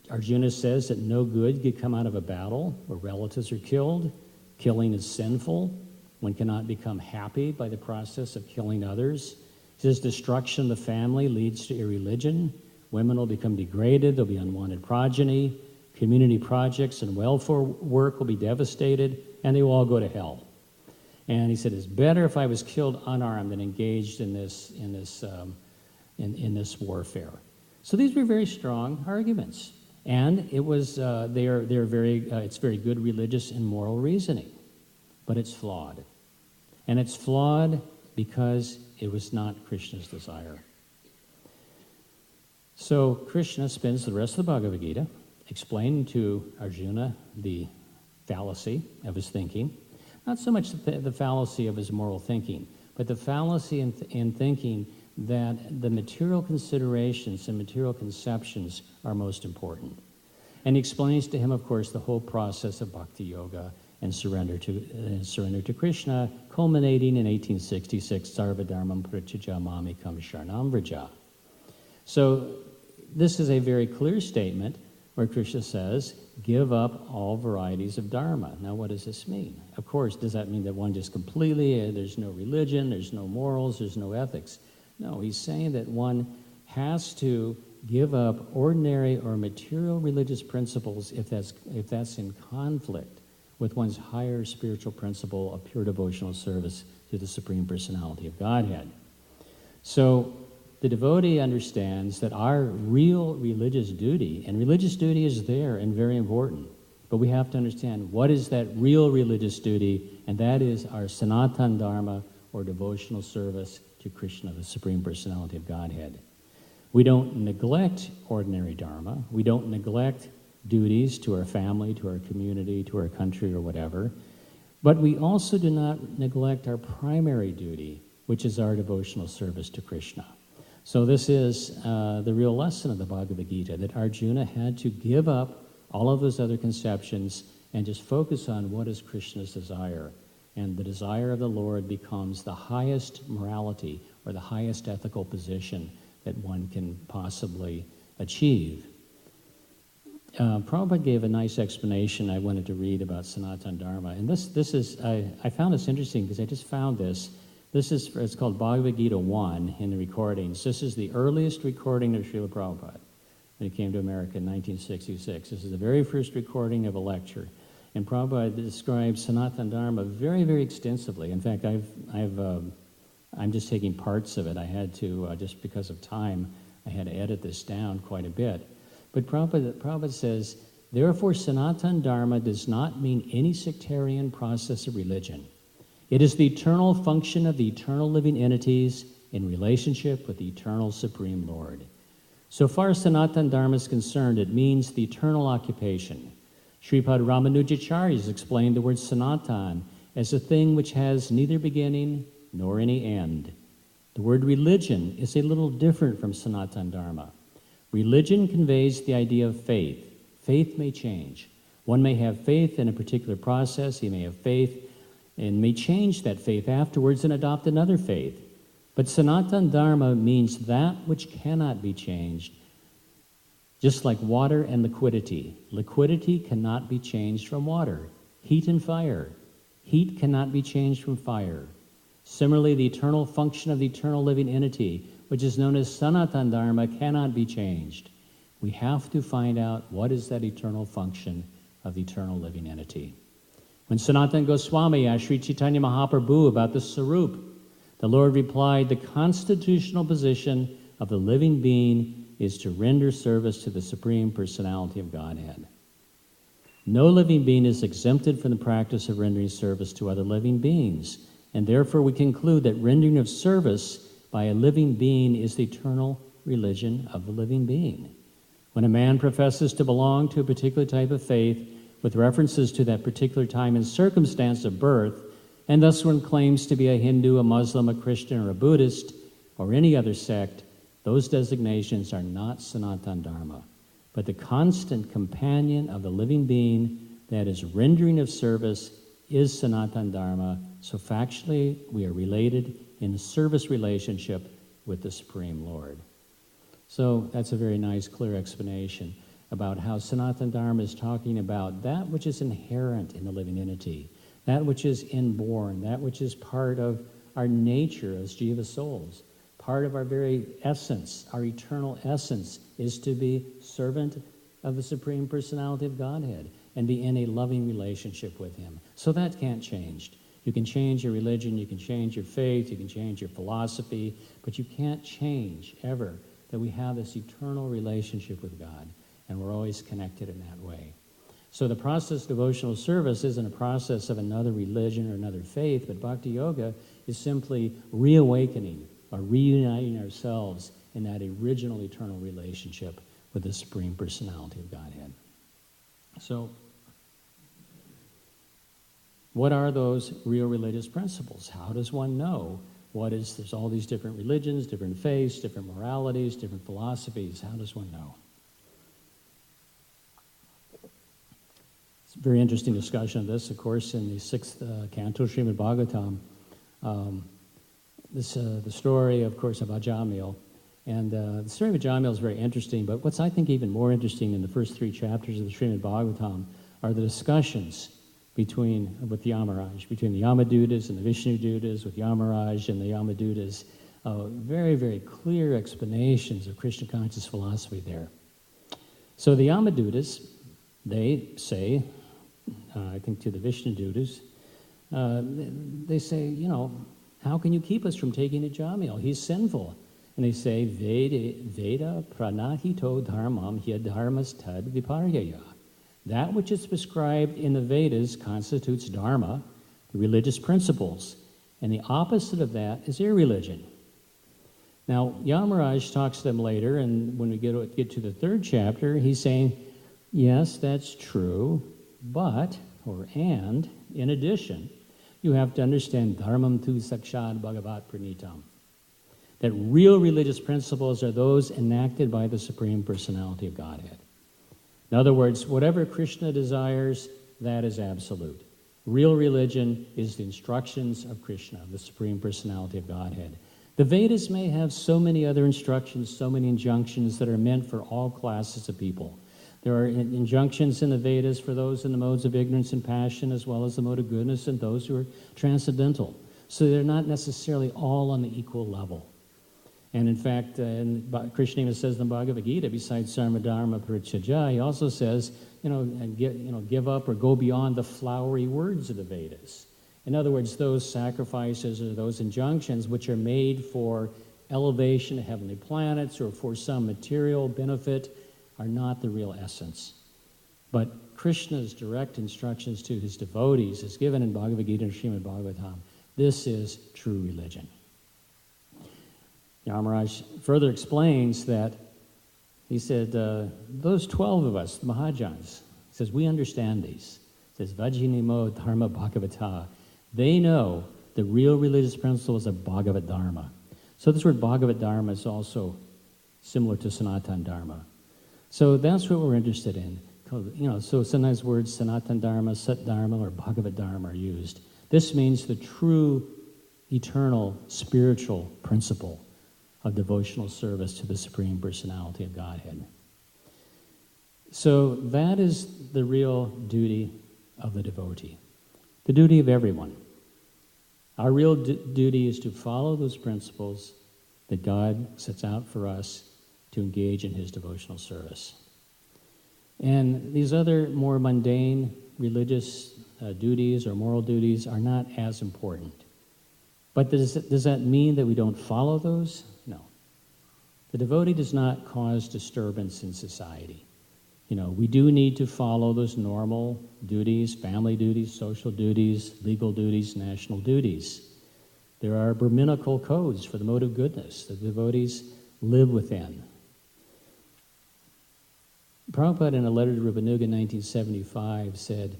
Arjuna says that no good could come out of a battle where relatives are killed. Killing is sinful. One cannot become happy by the process of killing others. He says destruction of the family leads to irreligion. Women will become degraded. There'll be unwanted progeny. Community projects and welfare work will be devastated, and they will all go to hell. And he said, it's better if I was killed unarmed than engaged in this warfare. So these were very strong arguments, and it was it's very good religious and moral reasoning, but it's flawed, and it's flawed because it was not Krishna's desire. So Krishna spends the rest of the Bhagavad Gita explaining to Arjuna the fallacy of his thinking. Not so much the fallacy of his moral thinking, but the fallacy in thinking that the material considerations and material conceptions are most important. And he explains to him, of course, the whole process of bhakti yoga and surrender to Krishna, culminating in 1866, Sarva Dharmam Pratyaja Mamikam Sharnam Vraja. So this is a very clear statement where Krishna says, give up all varieties of dharma. Now, what does this mean? Of course, does that mean that one just completely, there's no religion, there's no morals, there's no ethics? No, he's saying that one has to give up ordinary or material religious principles if that's in conflict with one's higher spiritual principle of pure devotional service to the Supreme Personality of Godhead. So the devotee understands that our real religious duty, and religious duty is there and very important, but we have to understand what is that real religious duty, and that is our Sanatana Dharma, or devotional service to Krishna, the Supreme Personality of Godhead. We don't neglect ordinary dharma. We don't neglect duties to our family, to our community, to our country, or whatever. But we also do not neglect our primary duty, which is our devotional service to Krishna. So this is the real lesson of the Bhagavad Gita, that Arjuna had to give up all of those other conceptions and just focus on what is Krishna's desire. And the desire of the Lord becomes the highest morality or the highest ethical position that one can possibly achieve. Prabhupada gave a nice explanation I wanted to read about Sanatana Dharma. And this is, I found this interesting because I just found this. It's called Bhagavad Gita 1 in the recordings. This is the earliest recording of Srila Prabhupada when he came to America in 1966. This is the very first recording of a lecture. And Prabhupada describes Sanatana Dharma very, very extensively. In fact, I'm just taking parts of it. I had to, just because of time, I had to edit this down quite a bit. But Prabhupada says, therefore Sanatana Dharma does not mean any sectarian process of religion. It is the eternal function of the eternal living entities in relationship with the eternal Supreme Lord. So far as Sanatana Dharma is concerned, it means the eternal occupation. Sripad Ramanujacharya has explained the word Sanatan as a thing which has neither beginning nor any end. The word religion is a little different from Sanatana Dharma. Religion conveys the idea of faith. Faith may change. One may have faith in a particular process. He may have faith and may change that faith afterwards and adopt another faith. But Sanatana Dharma means that which cannot be changed. Just like water and liquidity. Liquidity cannot be changed from water. Heat and fire. Heat cannot be changed from fire. Similarly, the eternal function of the eternal living entity, which is known as Sanatana Dharma, cannot be changed. We have to find out what is that eternal function of the eternal living entity. When Sanatana Goswami asked Sri Chaitanya Mahaprabhu about the Sarup, the Lord replied, the constitutional position of the living being is to render service to the Supreme Personality of Godhead. No living being is exempted from the practice of rendering service to other living beings, and therefore we conclude that rendering of service by a living being is the eternal religion of the living being. When a man professes to belong to a particular type of faith with references to that particular time and circumstance of birth, and thus one claims to be a Hindu, a Muslim, a Christian, or a Buddhist, or any other sect, those designations are not Sanatana Dharma, but the constant companion of the living being, that is, rendering of service, is Sanatana Dharma. So factually, we are related in a service relationship with the Supreme Lord. So that's a very nice, clear explanation about how Sanatana Dharma is talking about that which is inherent in the living entity, that which is inborn, that which is part of our nature as jiva souls. Part of our very essence, our eternal essence, is to be servant of the Supreme Personality of Godhead and be in a loving relationship with Him. So that can't change. You can change your religion, you can change your faith, you can change your philosophy, but you can't change ever that we have this eternal relationship with God, and we're always connected in that way. So the process of devotional service isn't a process of another religion or another faith, but Bhakti Yoga is simply reawakening or reuniting ourselves in that original eternal relationship with the Supreme Personality of Godhead. So, what are those real religious principles? How does one know there's all these different religions, different faiths, different moralities, different philosophies. How does one know? It's a very interesting discussion of this, of course, in the 6th canto, Srimad Bhagavatam. The story, of course, of Ajamil. And the story of Ajamil is very interesting, but what's I think even more interesting in the first 3 chapters of the Srimad Bhagavatam are the discussions with Yamaraj, between the Yamadutas and the Vishnu Dutas, with Yamaraj and the Yamadutas. Very, very clear explanations of Krishna conscious philosophy there. So the Yamadutas, they say, I think to the Vishnu Dutas, they say, how can you keep us from taking Ajamil? He's sinful. And they say, Veda pranahito dharmam hyadharmas tad viparyaya. That which is prescribed in the Vedas constitutes dharma, the religious principles. And the opposite of that is irreligion. Now, Yamaraj talks to them later, and when we get to the 3rd chapter, he's saying, yes, that's true, but, in addition, you have to understand dharmam tu sakshad bhagavat pranitam. That real religious principles are those enacted by the Supreme Personality of Godhead. In other words, whatever Krishna desires, that is absolute. Real religion is the instructions of Krishna, the Supreme Personality of Godhead. The Vedas may have so many other instructions, so many injunctions that are meant for all classes of people. There are injunctions in the Vedas for those in the modes of ignorance and passion, as well as the mode of goodness and those who are transcendental. So they're not necessarily all on the equal level. And in fact, Krishna even says in the Bhagavad Gita, besides Sarma Dharma Parichaja, he also says, give up or go beyond the flowery words of the Vedas. In other words, those sacrifices or those injunctions which are made for elevation to heavenly planets or for some material benefit are not the real essence. But Krishna's direct instructions to his devotees, as given in Bhagavad Gita and Srimad Bhagavatam, this is true religion. Yamaraj further explains that, he said, those 12 of us, the Mahajans, he says, we understand these. He says, Vajinimo Dharma Bhagavata. They know the real religious principles of Bhagavad Dharma. So this word Bhagavad Dharma is also similar to Sanatana Dharma. So that's what we're interested in. So sometimes words Sanatana Dharma, Sat Dharma, or Bhagavad Dharma are used. This means the true, eternal, spiritual principle of devotional service to the Supreme Personality of Godhead. So that is the real duty of the devotee, the duty of everyone. Our real duty is to follow those principles that God sets out for us to engage in his devotional service. And these other more mundane religious duties or moral duties are not as important. But does that mean that we don't follow those? No. The devotee does not cause disturbance in society. We do need to follow those normal duties, family duties, social duties, legal duties, national duties. There are Brahminical codes for the mode of goodness that devotees live within. Prabhupada, in a letter to Rupanuga in 1975, said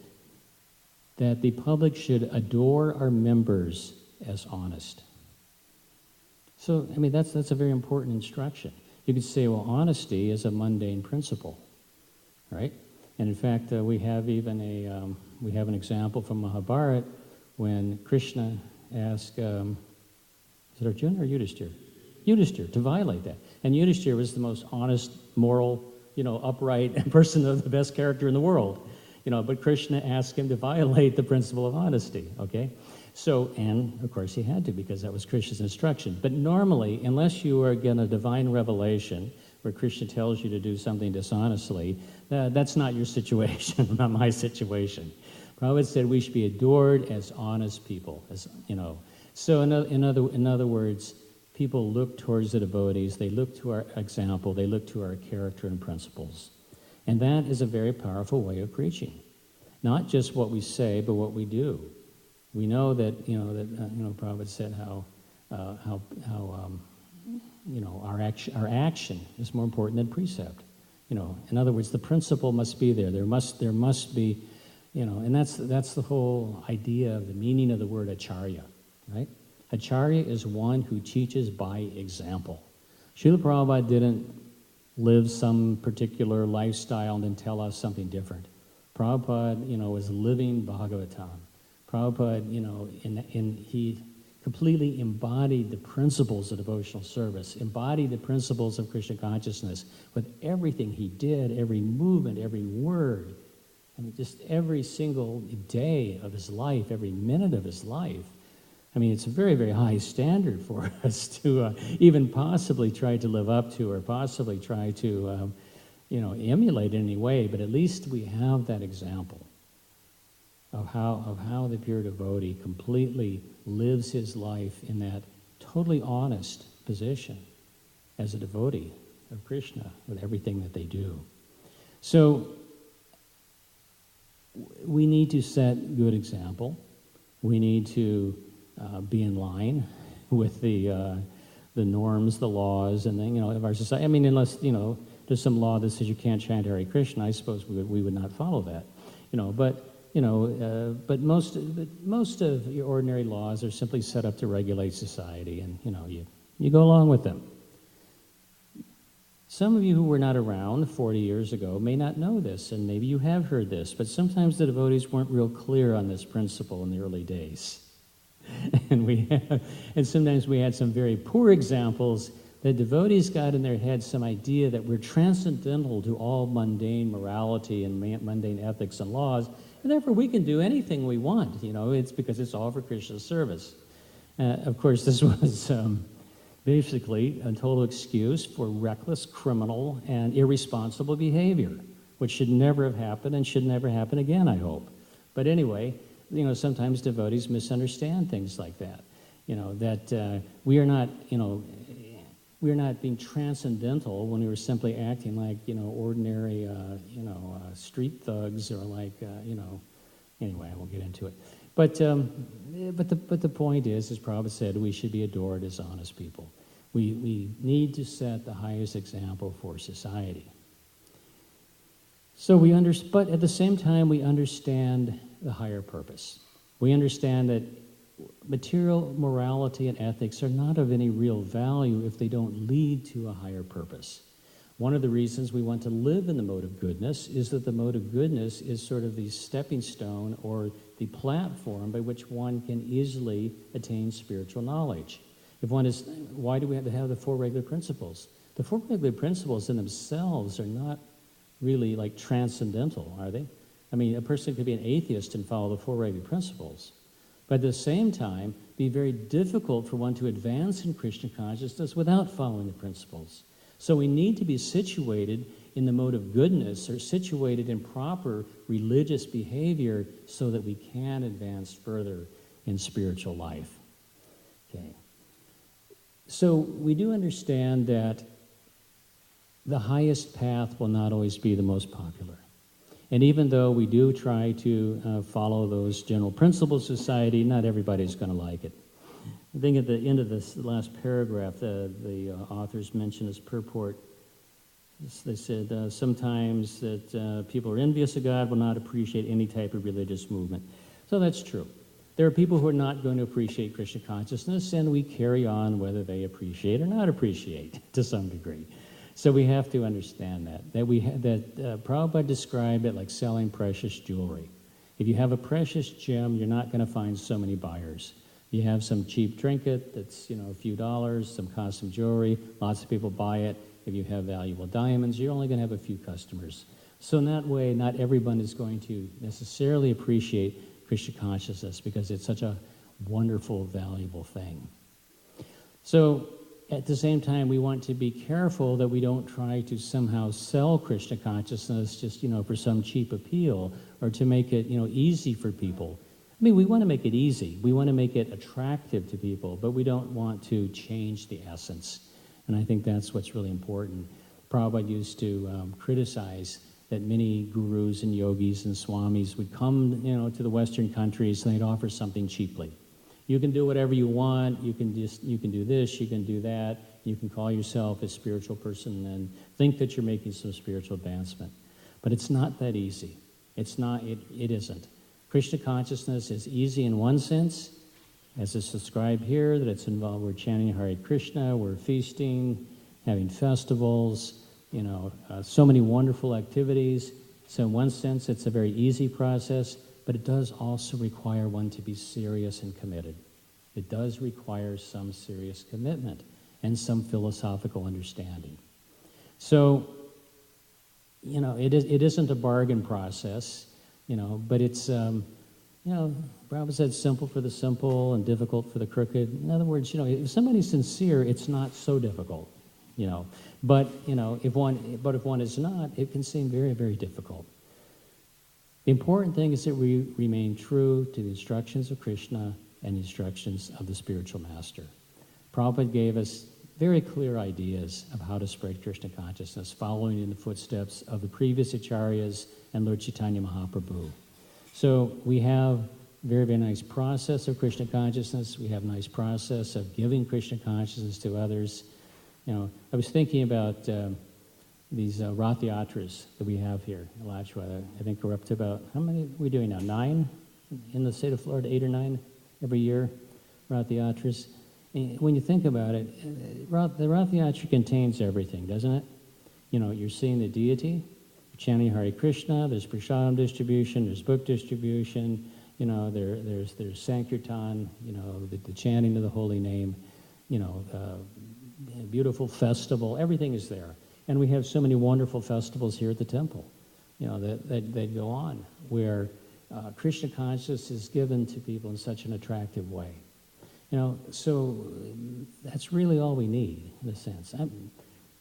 that the public should adore our members as honest. So, that's a very important instruction. You could say, well, honesty is a mundane principle, right? And in fact, we have an example from Mahabharata when Krishna asked, is it Arjuna or Yudhishthira? Yudhishthira, to violate that. And Yudhishthira was the most honest, moral, upright person of the best character in the world. But Krishna asked him to violate the principle of honesty, okay? So, and of course he had to, because that was Krishna's instruction. But normally, unless you are given a divine revelation where Krishna tells you to do something dishonestly, that's not your situation, not my situation. Prabhupada said we should be adored as honest people, So in other words, people look towards the devotees, they look to our example, they look to our character and principles. And that is a very powerful way of preaching. Not just what we say, but what we do. We know that, Prabhupada said how our action is more important than precept. In other words, the principle must be there. There must be, and that's the whole idea of the meaning of the word acharya, right? Acharya is one who teaches by example. Srila Prabhupada didn't live some particular lifestyle and then tell us something different. Prabhupada, was living Bhagavatam. Prabhupada, he completely embodied the principles of devotional service, embodied the principles of Krishna consciousness with everything he did, every movement, every word. Just every single day of his life, every minute of his life. It's a very, very high standard for us to even possibly try to live up to or possibly try to, emulate in any way, but at least we have that example of how the pure devotee completely lives his life in that totally honest position as a devotee of Krishna with everything that they do. So we need to set good example. We need to be in line with the norms, the laws, and then of our society. Unless there's some law that says you can't chant Hare Krishna, I suppose we would not follow that. But most of your ordinary laws are simply set up to regulate society, and you go along with them. Some of you who were not around 40 years ago may not know this, and maybe you have heard this, but sometimes the devotees weren't real clear on this principle in the early days. And sometimes we had some very poor examples that devotees got in their head some idea that we're transcendental to all mundane morality and mundane ethics and laws, and therefore we can do anything we want. It's because it's all for Krishna's service. Of course, this was basically a total excuse for reckless, criminal, and irresponsible behavior, which should never have happened and should never happen again, I hope. But anyway, sometimes devotees misunderstand things like that. That we are not being transcendental when we were simply acting like, ordinary, street thugs or like, anyway, I won't get into it. But the point is, as Prabhupada said, we should be adored as honest people. We need to set the highest example for society. So but at the same time, we understand the higher purpose. We understand that material morality and ethics are not of any real value if they don't lead to a higher purpose. One of the reasons we want to live in the mode of goodness is that the mode of goodness is sort of the stepping stone or the platform by which one can easily attain spiritual knowledge. Why do we have to have the four regular principles? The four regular principles in themselves are not really like transcendental, are they? A person could be an atheist and follow the four regular principles. But at the same time, be very difficult for one to advance in Krishna consciousness without following the principles. So we need to be situated in the mode of goodness are situated in proper religious behavior so that we can advance further in spiritual life. Okay. So we do understand that the highest path will not always be the most popular. And even though we do try to follow those general principles of society, not everybody's going to like it. I think at the end of this last paragraph, the authors mention as purport, they said, sometimes that people are envious of God will not appreciate any type of religious movement. So that's true. There are people who are not going to appreciate Krishna consciousness, and we carry on whether they appreciate or not appreciate to some degree. So we have to understand that Prabhupada described it like selling precious jewelry. If you have a precious gem, you're not going to find so many buyers. You have some cheap trinket that's, a few dollars, some costume jewelry, lots of people buy it. If you have valuable diamonds, you're only going to have a few customers. So in that way, not everyone is going to necessarily appreciate Krishna consciousness because it's such a wonderful, valuable thing. So at the same time, we want to be careful that we don't try to somehow sell Krishna consciousness just, for some cheap appeal or to make it, easy for people. I mean, we want to make it easy. We want to make it attractive to people, but we don't want to change the essence. And I think that's what's really important. Prabhupada used to criticize that many gurus and yogis and swamis would come, to the Western countries and they'd offer something cheaply. You can do whatever you want. You can do this. You can do that. You can call yourself a spiritual person and think that you're making some spiritual advancement. But it's not that easy. It's not. It isn't. Krishna consciousness is easy in one sense, as it's described here, that it's involved. We're chanting Hare Krishna. We're feasting, having festivals. So many wonderful activities. So in one sense, it's a very easy process. But it does also require one to be serious and committed. It does require some serious commitment and some philosophical understanding. So, it isn't a bargain process, but it's, Prabhupada said simple for the simple and difficult for the crooked. In other words, if somebody's sincere, it's not so difficult, But, if one is not, it can seem very, very difficult. The important thing is that we remain true to the instructions of Krishna and the instructions of the spiritual master. Prabhupada gave us very clear ideas of how to spread Krishna consciousness, following in the footsteps of the previous acharyas and Lord Chaitanya Mahaprabhu. So we have very, very nice process of Krishna consciousness. We have a nice process of giving Krishna consciousness to others. I was thinking about these Rath Yatras that we have here in Alachua. I think we're up to about, how many are we doing now? 9 in the state of Florida, 8 or 9 every year, Rath Yatras. And when you think about it, the Rath Yatra contains everything, doesn't it? You're seeing the deity, you're chanting Hare Krishna, there's prasadam distribution, there's book distribution, there's Sankirtan, the chanting of the holy name, beautiful festival, everything is there. And we have so many wonderful festivals here at the temple, that go on, where Krishna consciousness is given to people in such an attractive way. So that's really all we need, in a sense.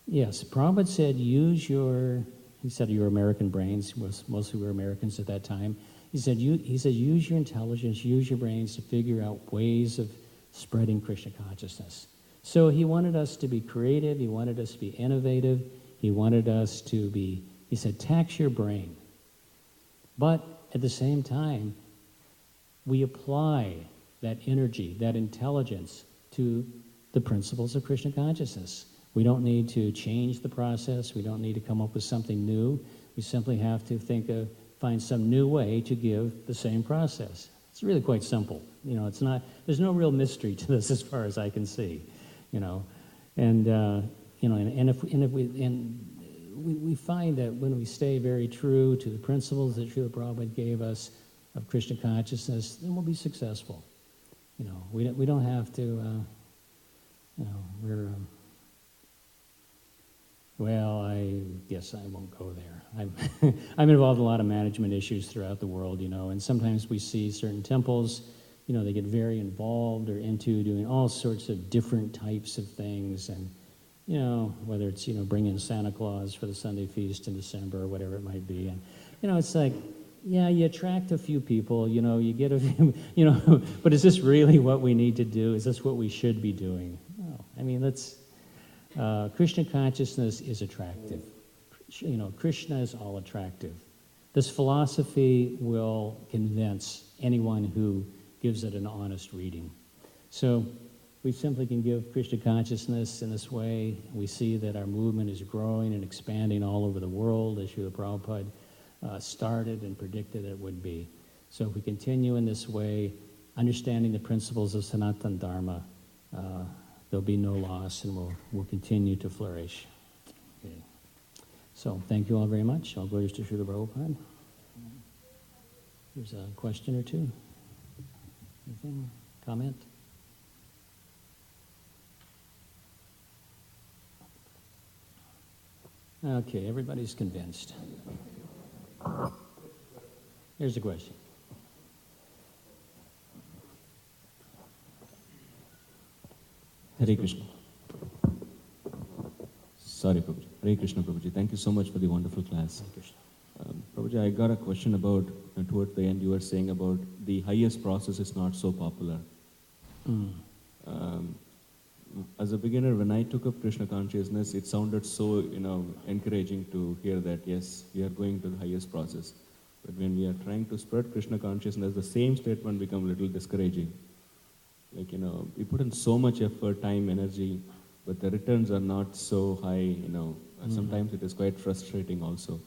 Yes, Prabhupada said, he said your American brains, mostly we were Americans at that time. He said, use your intelligence, use your brains to figure out ways of spreading Krishna consciousness. So he wanted us to be creative, he wanted us to be innovative, he wanted us to be, he said, tax your brain. But at the same time, we apply that energy, that intelligence to the principles of Krishna consciousness. We don't need to change the process, we don't need to come up with something new. We simply have to find some new way to give the same process. It's really quite simple. It's not, there's no real mystery to this as far as I can see. We find that when we stay very true to the principles that Srila Prabhupada gave us of Krishna consciousness, then we'll be successful. We don't have to. I guess I won't go there. I'm involved in a lot of management issues throughout the world, and sometimes we see certain temples. They get very involved or into doing all sorts of different types of things, and you know, whether it's, you know, bring in Santa Claus for the Sunday feast in December or whatever it might be. And, you know, it's like, yeah, you attract a few people, you know, you get a few, you know, but is this really what we need to do? Is this what we should be doing? No. I mean, Krishna consciousness is attractive. You know, Krishna is all attractive. This philosophy will convince anyone who gives it an honest reading. So we simply can give Krishna consciousness in this way. We see that our movement is growing and expanding all over the world, as Srila Prabhupada started and predicted it would be. So if we continue in this way, understanding the principles of Sanatana Dharma, there'll be no loss, and we'll continue to flourish. Okay. So thank you all very much. All glories to Srila Prabhupada. There's a question or two. Anything? Comment? Okay, everybody's convinced. Here's a question. Hare Krishna. Sorry, Prabhuji. Hare Krishna, Prabhuji. Thank you so much for the wonderful class. Prabhuji, I got a question about, towards the end, you were saying about the highest process is not so popular. As a beginner, when I took up Krishna consciousness, it sounded so, encouraging to hear that, yes, we are going to the highest process. But when we are trying to spread Krishna consciousness, the same statement becomes a little discouraging. Like, we put in so much effort, time, energy, but the returns are not so high, Sometimes it is quite frustrating also.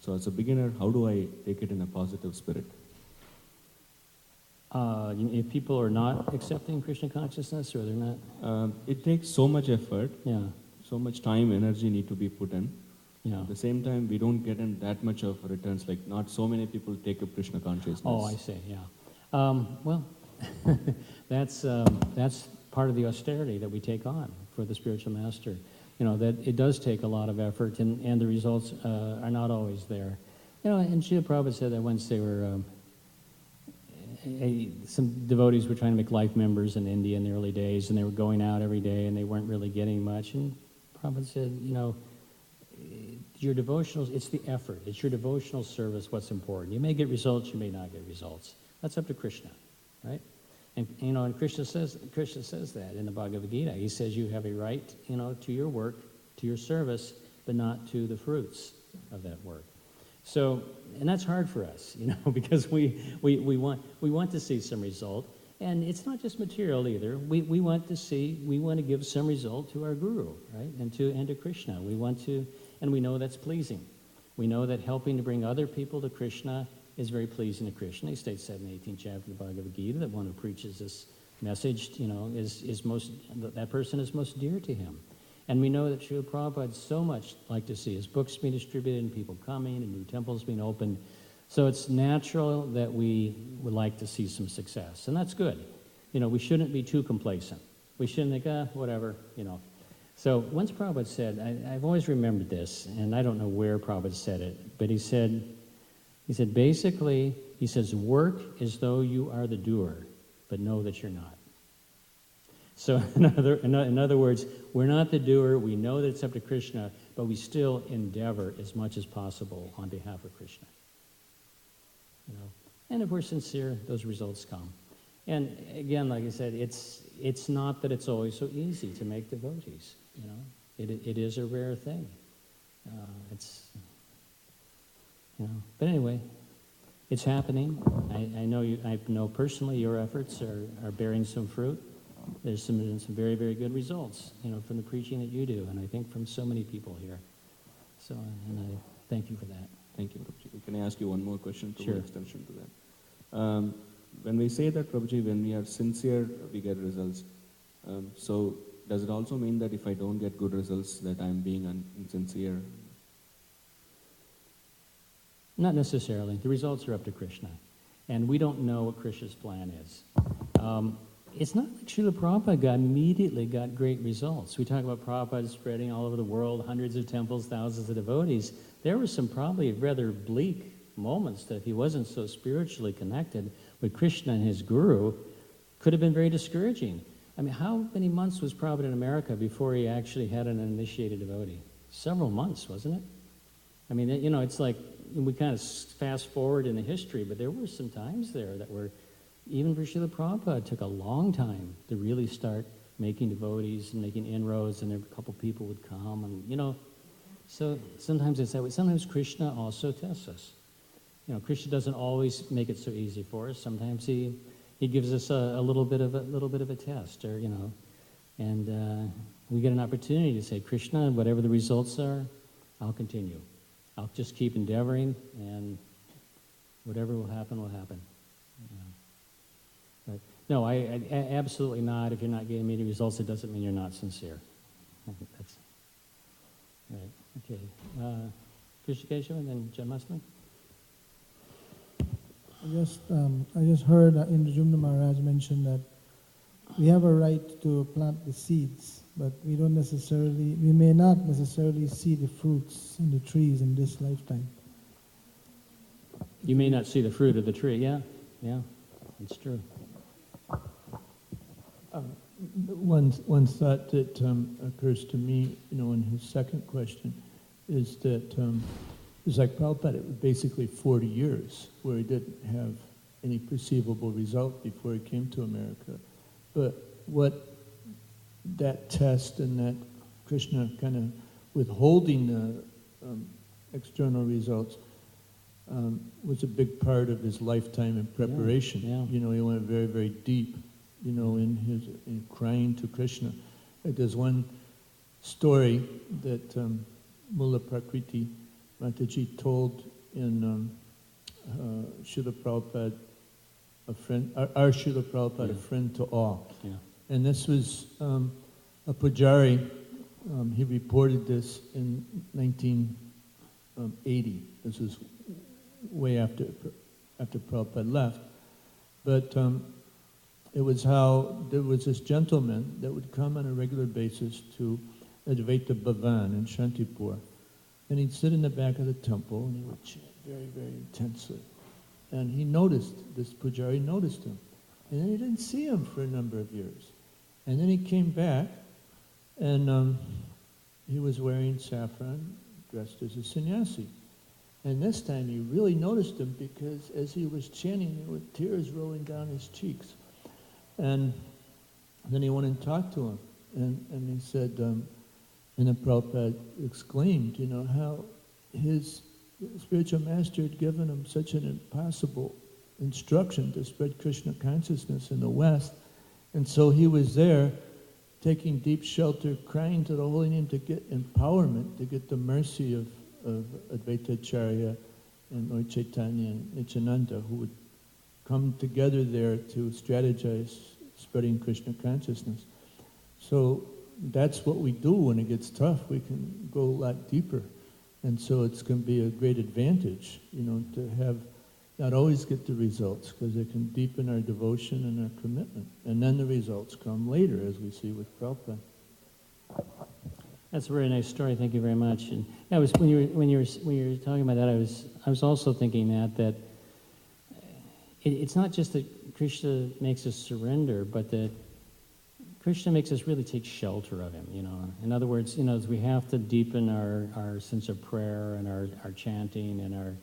So as a beginner, how do I take it in a positive spirit? If people are not accepting Krishna consciousness, or they're not? It takes so much effort, Yeah. so much time, energy need to be put in. Yeah. At the same time, we don't get in that much of returns, like not so many people take up Krishna consciousness. Oh, I see, yeah. Well, that's part of the austerity that we take on for the spiritual master. That it does take a lot of effort, and the results are not always there. And Srila Prabhupada said that once they were, some devotees were trying to make life members in India in the early days, and they were going out every day, and they weren't really getting much. And Prabhupada said, your devotionals, it's the effort. It's your devotional service what's important. You may get results, you may not get results. That's up to Krishna, right? And and Krishna says that in the Bhagavad Gita. He says you have a right, to your work, to your service, but not to the fruits of that work. So, and that's hard for us, because we want to see some result, and it's not just material either. We want to give some result to our guru, right, and to Krishna. We want to, and we know that's pleasing. We know that helping to bring other people to Krishna is very pleasing to Krishna. He states that in the 18th chapter of the Bhagavad Gita, that one who preaches this message, that person is most dear to him. And we know that Srila Prabhupada so much like to see his books being distributed and people coming and new temples being opened. So it's natural that we would like to see some success. And that's good. We shouldn't be too complacent. We shouldn't think, whatever, So once Prabhupada said, I've always remembered this, and I don't know where Prabhupada said it, but he said, basically, he says, work as though you are the doer, but know that you're not. So in other words, we're not the doer. We know that it's up to Krishna, but we still endeavor as much as possible on behalf of Krishna. And if we're sincere, those results come. And again, like I said, it's not that it's always so easy to make devotees. It is a rare thing. But anyway, it's happening. I know personally your efforts are bearing some fruit. There's some very, very good results, from the preaching that you do, and I think from so many people here. So, and I thank you for that. Thank you, Prabhuji. Can I ask you one more question to Sure. extension to that? When we say that, Prabhuji, when we are sincere, we get results. So does it also mean that if I don't get good results, that I'm being insincere? Not necessarily. The results are up to Krishna. And we don't know what Krishna's plan is. It's not like Srila Prabhupada immediately got great results. We talk about Prabhupada spreading all over the world, hundreds of temples, thousands of devotees. There were some probably rather bleak moments that if he wasn't so spiritually connected with Krishna and his guru, could have been very discouraging. I mean, how many months was Prabhupada in America before he actually had an initiated devotee? Several months, wasn't it? I mean, you know, it's like we kind of fast forward in the history, but there were some times there that were, even for Srila Prabhupada, it took a long time to really start making devotees and making inroads, and a couple people would come, and, you know, so sometimes it's that way. Sometimes Krishna also tests us. You know, Krishna doesn't always make it so easy for us. Sometimes he gives us a little bit of a test, or, you know, and we get an opportunity to say, Krishna, whatever the results are, I'll continue. I'll just keep endeavoring, and whatever will happen, will happen. But no, I absolutely not. If you're not getting immediate results, it doesn't mean you're not sincere. I think that's right. Okay, Krishna Keshav and then Janmashtami. I just heard Indrajumna Maharaj mention that we have a right to plant the seeds, but we may not necessarily see the fruits in the trees in this lifetime. You may not see the fruit of the tree. Yeah, it's true. One thought that occurs to me, you know, in his second question, is that it's like Prabhupada, it was basically 40 years where he didn't have any perceivable result before he came to America. But what that test and that Krishna kind of withholding the external results was a big part of his lifetime in preparation. Yeah. You know, he went very, very deep, you know, in crying to Krishna. There's one story that Mula Prakriti Mataji told in Srila Prabhupada, our Srila Prabhupada, a friend to all. Yeah. And this was a pujari. He reported this in 1980. This was way after Prabhupada left. But it was how there was this gentleman that would come on a regular basis to Advaita Bhavan in Shantipur. And he'd sit in the back of the temple and he would chant very, very intensely. And he noticed, this pujari noticed him. And then he didn't see him for a number of years. And then he came back and he was wearing saffron, dressed as a sannyasi. And this time he really noticed him because as he was chanting, there were tears rolling down his cheeks. And then he went and talked to him. And he said, and then Prabhupada exclaimed, you know, how his spiritual master had given him such an impossible instruction to spread Krishna consciousness in the West. And so he was there taking deep shelter, crying to the holy name to get empowerment, to get the mercy of Advaita Acharya and Lord Chaitanya and Nityananda, who would come together there to strategize spreading Krishna consciousness. So that's what we do when it gets tough. We can go a lot deeper. And so it's going to be a great advantage, you know, to have not always get the results, because it can deepen our devotion and our commitment. And then the results come later, as we see with Prabhupada. That's a very nice story. Thank you very much. And yeah, when you were talking about that, I was also thinking that it's not just that Krishna makes us surrender, but that Krishna makes us really take shelter of him, you know. In other words, you know, we have to deepen our sense of prayer and our chanting and our,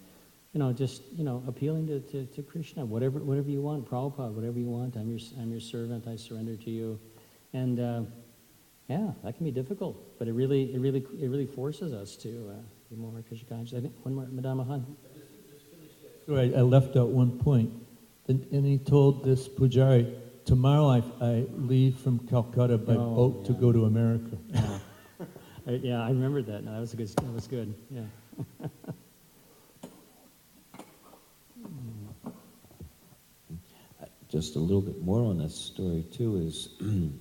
you know, just, you know, appealing to Krishna, whatever you want, Prabhupada, whatever you want. I'm your servant. I surrender to you. And yeah, that can be difficult, but it really forces us to be more Krishna conscious. I think one more, Madame Mahan. Right, I left out one point, and he told this pujari, tomorrow I leave from Calcutta by boat to go to America. Yeah. I remembered that. No, that was good. Yeah. Just a little bit more on that story too is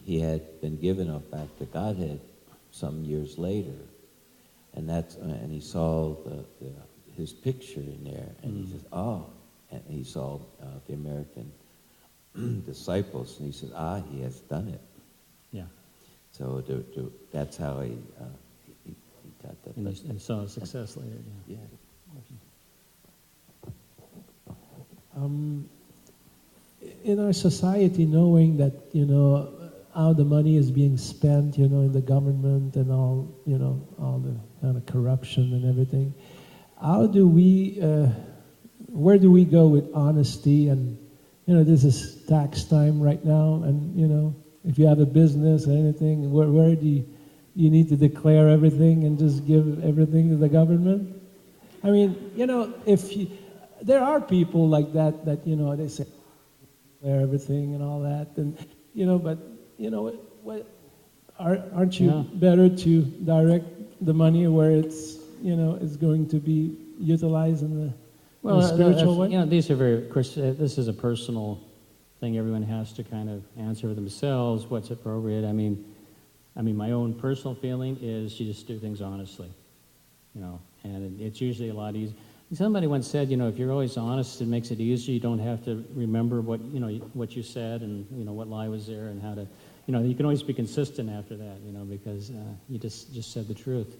he had been given up back to Godhead some years later, and he saw his picture in there, and he says, oh, and he saw the American disciples, and he said, he has done it. Yeah. So that's how he got that. And saw success later. Yeah. In our society, knowing that, you know, how the money is being spent, in the government and all, all the kind of corruption and everything. How do we, where do we go with honesty? And, this is tax time right now, and, if you have a business or anything, where do you need to declare everything and just give everything to the government? I mean, there are people like that, they say, declare everything and all that, and, but, aren't you better to direct the money where it's, is going to be utilized in the spiritual way? These are very, of course, this is a personal thing. Everyone has to kind of answer for themselves what's appropriate. I mean, my own personal feeling is you just do things honestly, and it's usually a lot easier. Somebody once said, if you're always honest, it makes it easier. You don't have to remember what you said and, what lie was there and how to, you can always be consistent after that, because you just said the truth.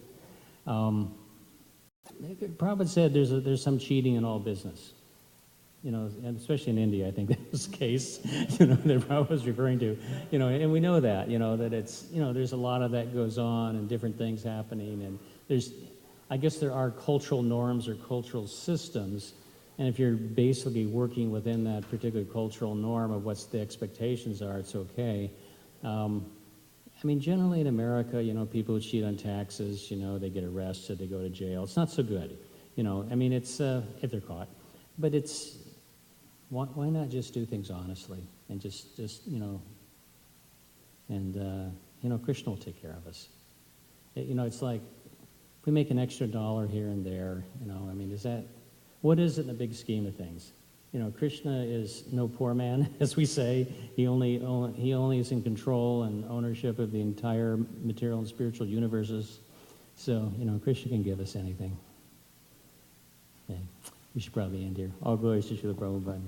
Prabhupada said there's some cheating in all business, and especially in India, I think that was the case, that Prabhupada was referring to, and we know that, that it's, there's a lot of that goes on and different things happening, and I guess there are cultural norms or cultural systems, and if you're basically working within that particular cultural norm of what the expectations are, it's okay. Generally in America, people who cheat on taxes, they get arrested, they go to jail. It's not so good, it's, if they're caught. But it's, why not just do things honestly and just Krishna will take care of us. It's like, we make an extra $1 here and there, what is it in the big scheme of things? Krishna is no poor man, as we say. He only is in control and ownership of the entire material and spiritual universes. So, Krishna can give us anything. Okay. We should probably end here. All glories to Srila Prabhupada.